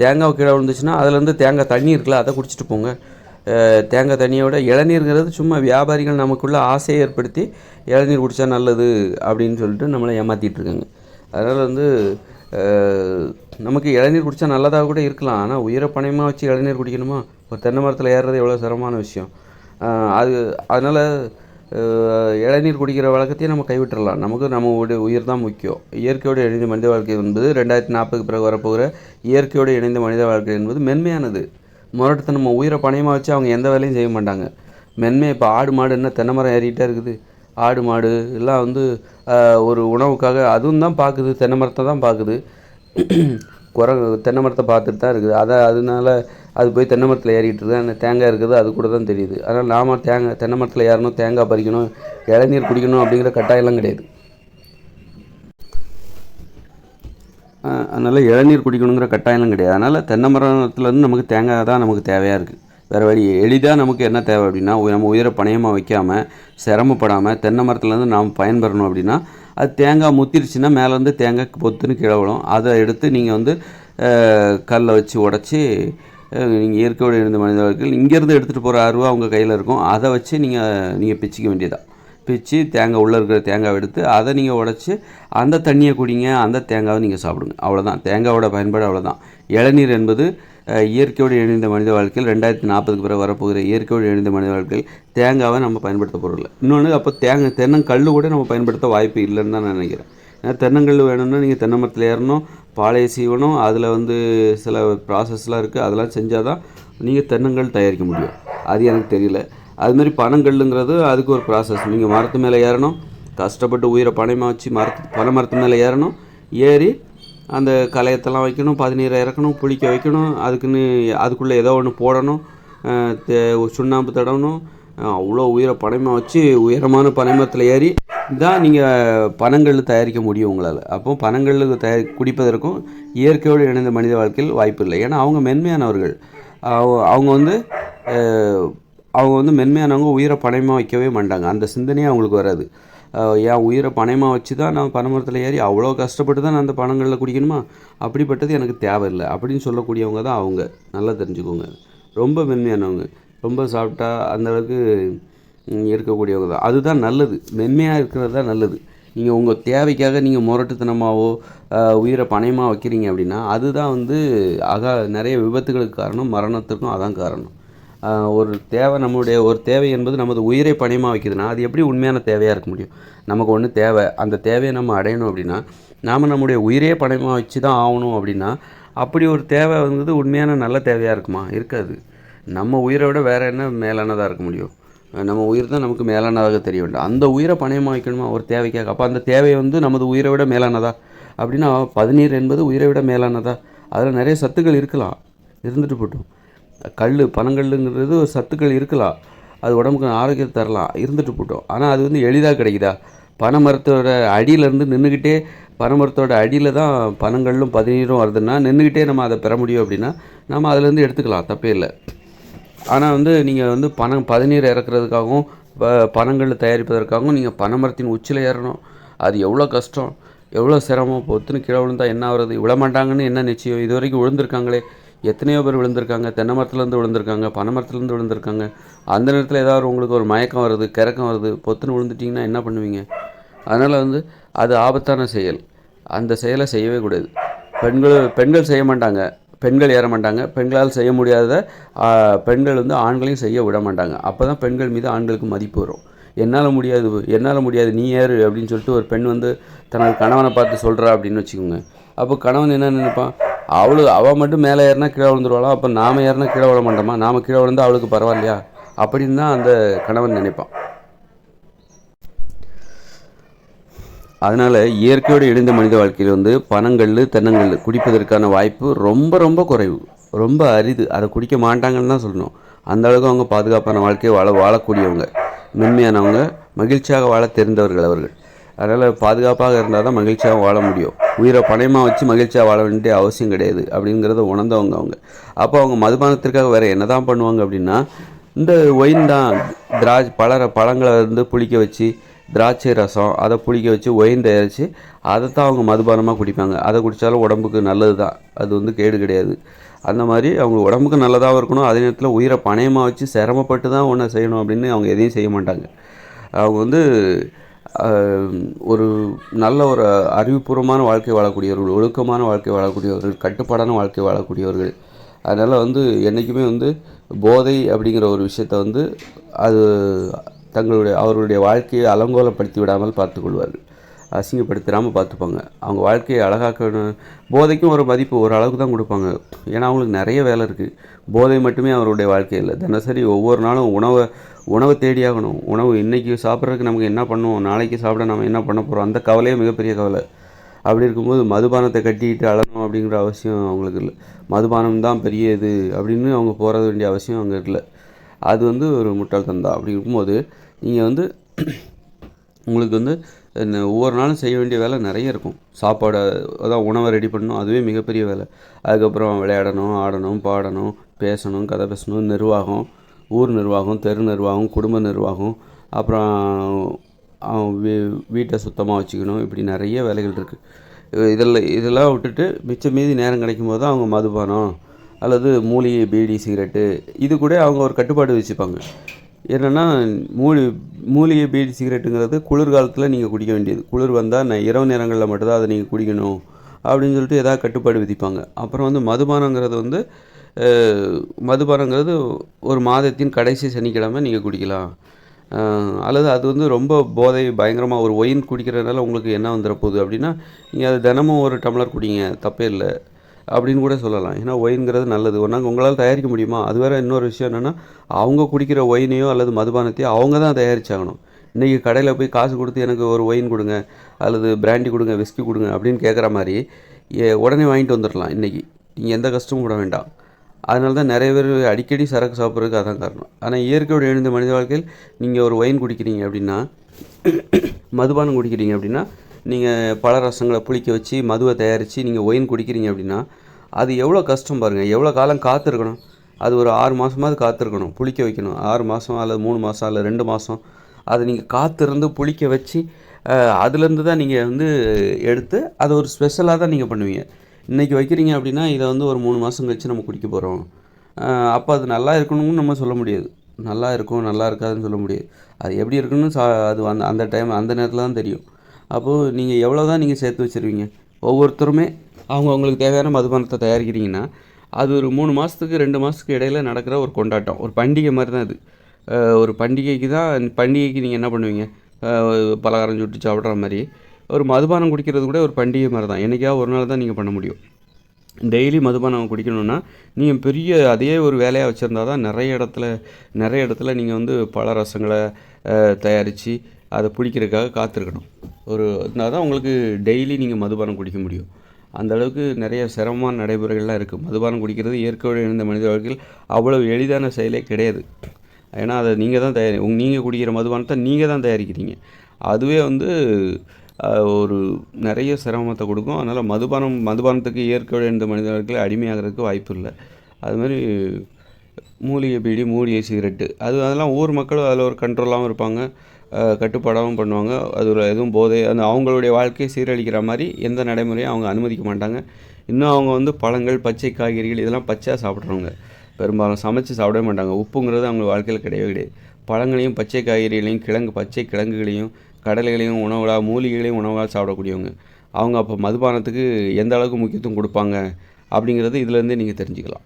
தேங்காய் கீழே விழுந்துச்சுன்னா அதுலேருந்து தேங்காய் தண்ணி இருக்குல்ல, அதை குடிச்சிட்டு போங்க. தேங்காய் தண்ணியை விட இளநீருங்கிறது சும்மா வியாபாரிகள் நமக்குள்ளே ஆசையை ஏற்படுத்தி இளநீர் குடித்தா நல்லது அப்படின்னு சொல்லிட்டு நம்மளை ஏமாற்றிட்டு இருக்காங்க. அதனால் வந்து நமக்கு இளநீர் குடித்தா நல்லதாக கூட இருக்கலாம். ஆனால் உயிரை பனையமாக வச்சு இளநீர் குடிக்கணுமா? ஒரு தென்னை மரத்தில் ஏறுறது எவ்வளோ சிரமமான விஷயம். அதனால் இளநீர் குடிக்கிற வழக்கத்தையே நம்ம கைவிட்டுறலாம். நமக்கு நம்ம உயிர் தான் முக்கியம். இயற்கையோடு இணைந்த மனித வாழ்க்கை என்பது 2040 பிறகு வரப்போகிற இயற்கையோடு இணைந்த மனித வாழ்க்கை என்பது மென்மையானது. முரட்டத்தை நம்ம உயிரை பனையமாக வச்சு அவங்க எந்த வேலையும் செய்ய மாட்டாங்க. இப்போ ஆடு மாடு என்ன தென்னை மரம் ஏறிக்கிட்டே இருக்குது. ஆடு மாடு எல்லாம் வந்து ஒரு உணவுக்காக அதுவும் தான் பார்க்குது, தென்னை மரத்தை தான் பார்க்குது. தென்னை மரத்தை பார்த்துட்டு தான் இருக்குது. அதனால அது போய் தென்னை மரத்தில் ஏறிக்கிட்டு இருக்குது. அந்த தேங்காய் இருக்குது அது கூட தான் தெரியுது. அதனால் நாம் தென்னை மரத்தில் ஏறணும், தேங்காய் பறிக்கணும், இளநீர் குடிக்கணும் அப்படிங்கிற கட்டாயம்லாம் கிடையாது. அதனால் இளநீர் குடிக்கணுங்கிற கட்டாயம்லாம் கிடையாது. அதனால் தென்னை மரத்துலேருந்து நமக்கு தேங்காய் தான் நமக்கு தேவையாக இருக்குது. வேறு வழி எளிதாக நமக்கு என்ன தேவை அப்படின்னா, நம்ம உயிரை பணையமாக வைக்காமல் சிரமப்படாமல் தென்னை மரத்துலேருந்து நாம் பயன்பெறணும் அப்படின்னா, அது தேங்காய் முத்திருச்சுன்னா மேலேருந்து தேங்காய் பொத்துன்னு கீழே விழும். அதை எடுத்து நீங்கள் வந்து கல்லை வச்சு உடச்சி நீங்கள் இயற்கையோடு இருந்த மனிதர்கள் இங்கேருந்து எடுத்துகிட்டு போகிற அருவா அவங்க கையில் இருக்கும். அதை வச்சு நீங்கள் பிச்சுக்க வேண்டியதான். பிச்சு தேங்காய் உள்ளே இருக்கிற தேங்காவை எடுத்து அதை நீங்கள் உடச்சி அந்த தண்ணியை குடிங்க, அந்த தேங்காவை நீங்கள் சாப்பிடுங்க. அவ்வளோதான். தேங்காவோட பயன்பாடு அவ்வளோதான். இளநீர் என்பது இயற்கையோடு இணைந்த மனித வாழ்க்கையில் 2040 பிறகு வரப்போகிற இயற்கையோடு இணைந்த மனித வாழ்க்கையில் தேங்காவை நம்ம பயன்படுத்த போகிறதில்ல. இன்னொன்று அப்போ தென்னங்கல் கூட நம்ம பயன்படுத்த வாய்ப்பு இல்லைன்னு தான் நான் நினைக்கிறேன். ஏன்னா தென்னங்கல் வேணும்னா நீங்கள் தென்னை மரத்தில் ஏறணும், பாலையை சீவணும், அதில் வந்து சில ப்ராசஸ்லாம் இருக்குது. அதெல்லாம் செஞ்சால் தான் நீங்கள் தென்னங்கல் தயாரிக்க முடியும். அது எனக்கு தெரியல. அதுமாதிரி பனங்கல்லுங்கிறது அதுக்கு ஒரு ப்ராசஸ். நீங்கள் மரத்து மேலே ஏறணும், கஷ்டப்பட்டு உயிரை பனையமாக வச்சு பனை மரத்து மேலே ஏறணும், ஏறி அந்த களையத்தெல்லாம் வைக்கணும், பதநீரை இறக்கணும், புளிக்க வைக்கணும், அதுக்குள்ளே ஏதோ ஒன்று போடணும், சுண்ணாம்பு தடவணும். அவ்வளோ உயிரை பனையமாக வச்சு உயரமான பனைமரத்தில் ஏறி தான் நீங்கள் பனங்கல் தயாரிக்க முடியும் உங்களால். அப்போ பனங்கல் குடிப்பதற்கும் இயற்கையோடு இணைந்த மனித வாழ்க்கையில் வாய்ப்பு இல்லை. ஏன்னா அவங்க மென்மையானவர்கள். அவங்க வந்து மென்மையானவங்க உயிரை பனையமாக வைக்கவே மாட்டாங்க. அந்த சிந்தனையே அவங்களுக்கு வராது. என் உயிரை பனையமாக வச்சு தான் நான் பனைமரத்தில் ஏறி அவ்வளோ கஷ்டப்பட்டு தான் நான் அந்த பனங்களில் குடிக்கணுமா? அப்படிப்பட்டது எனக்கு தேவையில்லை அப்படின்னு சொல்லக்கூடியவங்க தான் அவங்க. நல்லா தெரிஞ்சுக்கோங்க. ரொம்ப மென்மையானவங்க, ரொம்ப சாப்பிட்டா அந்தளவுக்கு இருக்கக்கூடியவங்க தான். அதுதான் நல்லது. மென்மையாக இருக்கிறது தான் நல்லது. நீங்கள் உங்கள் தேவைக்காக நீங்கள் முரட்டுத்தனமாகவோ உயிரை பனையமாக வைக்கிறீங்க அப்படின்னா அதுதான் வந்து நிறைய விபத்துகளுக்கு காரணம், மரணத்துக்கும் அதான் காரணம். நம்மளுடைய ஒரு தேவை என்பது நமது உயிரை பணையமாக வைக்குதுன்னா அது எப்படி உண்மையான தேவையாக இருக்க முடியும்? நமக்கு ஒன்று தேவை, அந்த தேவையை நம்ம அடையணும் அப்படின்னா நாம் நம்முடைய உயிரே பணையமாக வச்சு தான் ஆகணும் அப்படின்னா அப்படி ஒரு தேவை வந்து உண்மையான நல்ல தேவையாக இருக்குமா? இருக்காது. நம்ம உயிரை விட வேறு என்ன மேலானதாக இருக்க முடியும்? நம்ம உயிர் தான் நமக்கு மேலானதாக தெரிய வேண்டும். அந்த உயிரை பணையமாக வைக்கணுமா ஒரு தேவைக்காக? அப்போ அந்த தேவை வந்து நமது உயிரை விட மேலானதா அப்படின்னா பதநீர் என்பது உயிரை விட மேலானதா? அதில் நிறைய சத்துக்கள் இருக்கலாம், இருந்துட்டு போட்டோம். பனங்கல்லுங்கிறது ஒரு சத்துக்கள் இருக்கலாம், அது உடம்புக்கு ஆரோக்கியத்தை தரலாம், இருந்துட்டு போட்டோம். ஆனால் அது வந்து எளிதாக கிடைக்குதா? பனை மரத்தோட அடியிலேருந்து நின்றுக்கிட்டே பனைமரத்தோட அடியில் தான் பனங்கல்லும் பதநீரும் வருதுன்னா நின்றுக்கிட்டே நம்ம அதை பெற முடியும் அப்படின்னா நம்ம அதிலேருந்து எடுத்துக்கலாம், தப்பே இல்லை. ஆனால் வந்து நீங்கள் வந்து பதநீர் இறக்குறதுக்காகவும் பனங்கல் தயாரிப்பதற்காகவும் நீங்கள் பனைமரத்தின் உச்சியில் ஏறணும். அது எவ்வளோ கஷ்டம், எவ்வளோ சிரமம். பொத்துன்னு கீழே விழுந்தால் என்ன ஆகுறது? விழமாட்டாங்கன்னு என்ன நிச்சயம்? இது வரைக்கும் விழுந்திருக்காங்களே, எத்தனையோ பேர் விழுந்திருக்காங்க. தென்னை மரத்துலேருந்து விழுந்திருக்காங்க, பனை மரத்துலேருந்து விழுந்திருக்காங்க. அந்த நேரத்தில் ஏதாவது உங்களுக்கு ஒரு மயக்கம் வருது, கிறக்கம் வருது, பொத்துன்னு விழுந்துட்டிங்கன்னா என்ன பண்ணுவீங்க? அதனால் வந்து அது ஆபத்தான செயல். அந்த செயலை செய்யவே கூடாது. பெண்கள் செய்ய மாட்டாங்க, பெண்கள் ஏற மாட்டாங்க. பெண்களால் செய்ய முடியாத பெண்கள் வந்து ஆண்களையும் செய்ய விட மாட்டாங்க. அப்போ தான் பெண்கள் மீது ஆண்களுக்கு மதிப்பு வரும். என்னால் முடியாது நீ ஏறு அப்படின்னு சொல்லிட்டு ஒரு பெண் வந்து தனது கணவனை பார்த்து சொல்கிறா அப்படின்னு வச்சுக்கோங்க. அப்போ கணவன் என்ன நினைப்பான்? அவள் மட்டும் மேலே ஏறினா கீழே விழுந்துருவாளா? அப்போ நாம் ஏறினா கீழே விழ மாட்டோமா? நாம் கீழே விழுந்தால் அவளுக்கு பரவாயில்லையா அப்படின்னு தான் அந்த கணவன் நினைப்பான். அதனால் இயற்கையோடு இணைந்த மனித வாழ்க்கையில் வந்து பனங்கல் தென்னங்கல் குடிப்பதற்கான வாய்ப்பு ரொம்ப ரொம்ப குறைவு, ரொம்ப அரிது. அதை குடிக்க மாட்டாங்கன்னு தான் சொல்லணும். அந்த அளவுக்கு அவங்க பாதுகாப்பான வாழ்க்கையை வாழக்கூடியவங்க, மென்மையானவங்க, மகிழ்ச்சியாக வாழ தெரிந்தவர்கள் அவர்கள். அதனால் பாதுகாப்பாக இருந்தால் தான் மகிழ்ச்சியாக வாழ முடியும். உயிரை பணயமாக வச்சு மகிழ்ச்சியாக வாழ வேண்டிய அவசியம் கிடையாது அப்படிங்கிறத உணர்ந்தவங்க அவங்க. அப்போ அவங்க மதுபானத்திற்காக வேறு என்ன தான் பண்ணுவாங்க அப்படின்னா, இந்த ஒயின் தான். பழங்களை வந்து புளிக்க வச்சு திராட்சை ரசம் அதை புளிக்க வச்சு ஒயின் தயாரித்து அதை தான் அவங்க மதுபானமாக குடிப்பாங்க. அதை குடித்தாலும் உடம்புக்கு நல்லது தான், அது வந்து கேடு கிடையாது. அந்த மாதிரி அவங்க உடம்புக்கு நல்லதாகவும் இருக்கணும், அதே நேரத்தில் உயிரை பணயமாக வச்சு சிரமப்பட்டு தான் ஒன்று செய்யணும் அப்படின்னு அவங்க எதையும் செய்ய மாட்டாங்க. அவங்க வந்து ஒரு நல்ல ஒரு அறிவுபூர்வமான வாழ்க்கை வாழக்கூடியவர்கள், ஒழுக்கமான வாழ்க்கை வாழக்கூடியவர்கள், கட்டுப்பாடான வாழ்க்கை வாழக்கூடியவர்கள். அதனால் வந்து என்றைக்குமே வந்து போதை அப்படிங்கிற ஒரு விஷயத்தை வந்து அது அவர்களுடைய வாழ்க்கையை அலங்கோலப்படுத்தி விடாமல் பார்த்துக்கொள்வார்கள், அசிங்கப்படுத்திடாமல் பார்த்துப்பாங்க. அவங்க வாழ்க்கையை அழகாக்கணும். போதைக்கும் ஒரு மதிப்பு ஒரு அளவுக்கு தான் கொடுப்பாங்க, ஏன்னா அவங்களுக்கு நிறைய வேலை இருக்குது. போதை மட்டுமே அவருடைய வாழ்க்கையில் தினசரி ஒவ்வொரு நாளும் உணவை தேடியாகணும். உணவு இன்றைக்கி சாப்பிட்றதுக்கு நமக்கு என்ன பண்ணுவோம், நாளைக்கு சாப்பிட நம்ம என்ன பண்ண போகிறோம், அந்த கவலையே மிகப்பெரிய கவலை. அப்படி இருக்கும்போது மதுபானத்தை கட்டிக்கிட்டு அழகணும் அப்படிங்கிற அவசியம் அவங்களுக்கு இல்லை. மதுபானம் தான் பெரிய இது அப்படின்னு அவங்க போகிற வேண்டிய அவசியம் அங்கே இல்லை. அது வந்து ஒரு முட்டாள்தனம் தான். அப்படி இருக்கும்போது நீங்கள் வந்து உங்களுக்கு வந்து ஒவ்வொரு நாளும் செய்ய வேண்டிய வேலை நிறைய இருக்கும். சாப்பாடு, அதான் உணவை ரெடி பண்ணணும், அதுவே மிகப்பெரிய வேலை. அதுக்கப்புறம் விளையாடணும், ஆடணும், பாடணும், பேசணும், கதை பேசணும், நிர்வாகம், ஊர் நிர்வாகம், தெரு நிர்வாகம், குடும்ப நிர்வாகம், அப்புறம் வீட்டை சுத்தமாக வச்சுக்கணும். இப்படி நிறைய வேலைகள் இருக்குது. இதெல்லாம் விட்டுட்டு மிச்சம் மீதி நேரம் கிடைக்கும் போது தான் அவங்க மதுபானம் அல்லது மூலிகை, பீடி, சிகரெட்டு இது கூட அவங்க ஒரு கட்டுப்பாடு வச்சுப்பாங்க. என்னென்னா மூலிகை, பீடி, சிகரெட்டுங்கிறது குளிர்காலத்தில் நீங்கள் குடிக்க வேண்டியது. குளிர் வந்தால் இரவு நேரங்களில் மட்டும்தான் அதை நீங்கள் குடிக்கணும் அப்படின்னு சொல்லிட்டு ஏதாவது கட்டுப்பாடு விதிப்பாங்க. அப்புறம் வந்து மதுபானங்கிறது ஒரு மாதத்தின் கடைசி சனிக்கிழமை நீங்கள் குடிக்கலாம். அல்லது அது வந்து ரொம்ப போதை பயங்கரமாக ஒரு ஒயின் குடிக்கிறதுனால உங்களுக்கு என்ன வந்துட போகுது அப்படின்னா, நீங்கள் அது தினமும் ஒரு டம்ளர் குடிங்க, தப்பே இல்லை அப்படின்னு கூட சொல்லலாம். ஏன்னா ஒயின்ங்கிறது நல்லது. ஒன்றாங்க உங்களால் தயாரிக்க முடியுமா? அது வேறு இன்னொரு விஷயம் என்னென்னா, அவங்க குடிக்கிற ஒயினையோ அல்லது மதுபானத்தையோ அவங்க தான் தயாரிச்சாகணும். இன்றைக்கி கடையில் போய் காசு கொடுத்து எனக்கு ஒரு ஒயின் கொடுங்க அல்லது பிராண்டி கொடுங்க, விஸ்கி கொடுங்க அப்படின்னு கேட்குற மாதிரி உடனே வாங்கிட்டு வந்துடலாம். இன்றைக்கி நீங்கள் எந்த கஷ்டமும் விட வேண்டாம். அதனால தான் நிறைய பேர் அடிக்கடி சரக்கு சாப்பிட்றதுக்கு அதான் காரணம். ஆனால் இயற்கையோடு எழுந்த மனித வாழ்க்கையில் நீங்கள் ஒரு ஒயின் குடிக்கிறீங்க அப்படின்னா, மதுபானம் குடிக்கிறீங்க அப்படின்னா, நீங்கள் பல ரசங்களை புளிக்க வச்சு மதுவை தயாரித்து நீங்கள் ஒயின் குடிக்கிறீங்க அப்படின்னா, அது எவ்வளோ கஷ்டம் பாருங்கள். எவ்வளோ காலம் காத்திருக்கணும். அது ஒரு 6 மாதமாவது காத்திருக்கணும், புளிக்க வைக்கணும். 6 மாதம் அல்லது 3 மாதம் அல்லது 2 மாதம் அதை நீங்கள் காத்திருந்து புளிக்க வச்சு அதுலேருந்து தான் நீங்கள் வந்து எடுத்து அதை ஒரு ஸ்பெஷலாக தான் நீங்கள் பண்ணுவீங்க. இன்றைக்கி வைக்கிறீங்க அப்படின்னா இதை வந்து ஒரு 3 மாதம் கழிச்சு நம்ம குடிக்க போகிறோம். அப்போ அது நல்லா இருக்கணும்னு நம்ம சொல்ல முடியாது. நல்லா இருக்கும், நல்லா இருக்காதுன்னு சொல்ல முடியாது. அது எப்படி இருக்குன்னு அது அந்த டைம் அந்த நேரத்தில் தான் தெரியும். அப்போது நீங்கள் எவ்வளோ தான் நீங்கள் சேர்த்து வச்சுருவீங்க. ஒவ்வொருத்தருமே அவங்களுக்கு தேவையான மதுபானத்தை தயாரிக்கிறீங்கன்னா அது ஒரு 3 மாதத்துக்கு 2 மாதத்துக்கு இடையில் நடக்கிற ஒரு கொண்டாட்டம், ஒரு பண்டிகை மாதிரி தான் அது. ஒரு பண்டிகைக்கு நீங்கள் என்ன பண்ணுவீங்க, பலகாரம் சுட்டு சாப்பிட்ற மாதிரி ஒரு மதுபானம் குடிக்கிறது கூட ஒரு பண்டிகை மாதிரி தான். என்றைக்காவது ஒரு நாள் தான் நீங்கள் பண்ண முடியும். டெய்லி மதுபானம் குடிக்கணுன்னா நீங்கள் பெரிய அதே ஒரு வேலையாக வச்சுருந்தா தான் நிறைய இடத்துல நீங்கள் வந்து பல ரசங்களை தயாரித்து அதை பிடிக்கிறதுக்காக காத்திருக்கணும். இருந்தால் தான் உங்களுக்கு டெய்லி நீங்கள் மதுபானம் குடிக்க முடியும். அந்தளவுக்கு நிறைய சிரமமான நடைமுறைகள்லாம் இருக்குது. மதுபானம் குடிக்கிறது இயற்கையோடு இணைந்த மனித வாழ்க்கையில் அவ்வளவு எளிதான செயலே கிடையாது. ஏன்னா அதை நீங்கள் தான் நீங்கள் குடிக்கிற மதுபானத்தை நீங்கள் தான் தயாரிக்கிறீங்க. அதுவே வந்து ஒரு நிறைய சிரமத்தை கொடுக்கும். அதனால் மதுபானத்துக்கு இயற்கையோடு இணைந்த மனித வாழ்க்கையில் அடிமையாகிறதுக்கு வாய்ப்பு இல்லை. அதுமாதிரி மூலிகை பீடி, மூலிகை சிகரெட்டு அதெல்லாம் ஊர் மக்களும் அதில் ஒரு கண்ட்ரோலாகவும் இருப்பாங்க, கட்டுப்பாடாகவும் பண்ணுவாங்க. அதில் எதுவும் போதை அவங்களுடைய வாழ்க்கையை சீரழிக்கிற மாதிரி எந்த நடைமுறையும் அவங்க அனுமதிக்க மாட்டாங்க. இன்னும் அவங்க வந்து பழங்கள், பச்சை காய்கறிகள் இதெல்லாம் பச்சையாக சாப்பிட்றவங்க. பெரும்பாலும் சமைச்சு சாப்பிடவே மாட்டாங்க. உப்புங்கிறது அவங்க வாழ்க்கையில் கிடையவே கிடையாது. பழங்களையும் பச்சை காய்கறிகளையும் பச்சை கிழங்குகளையும் கடலைகளையும் மூலிகைகளையும் உணவாக சாப்பிடக்கூடியவங்க. அவங்க அப்போ மதுபானத்துக்கு எந்த அளவுக்கு முக்கியத்துவம் கொடுப்பாங்க அப்படிங்கிறது இதிலேருந்தே நீங்கள் தெரிஞ்சுக்கலாம்.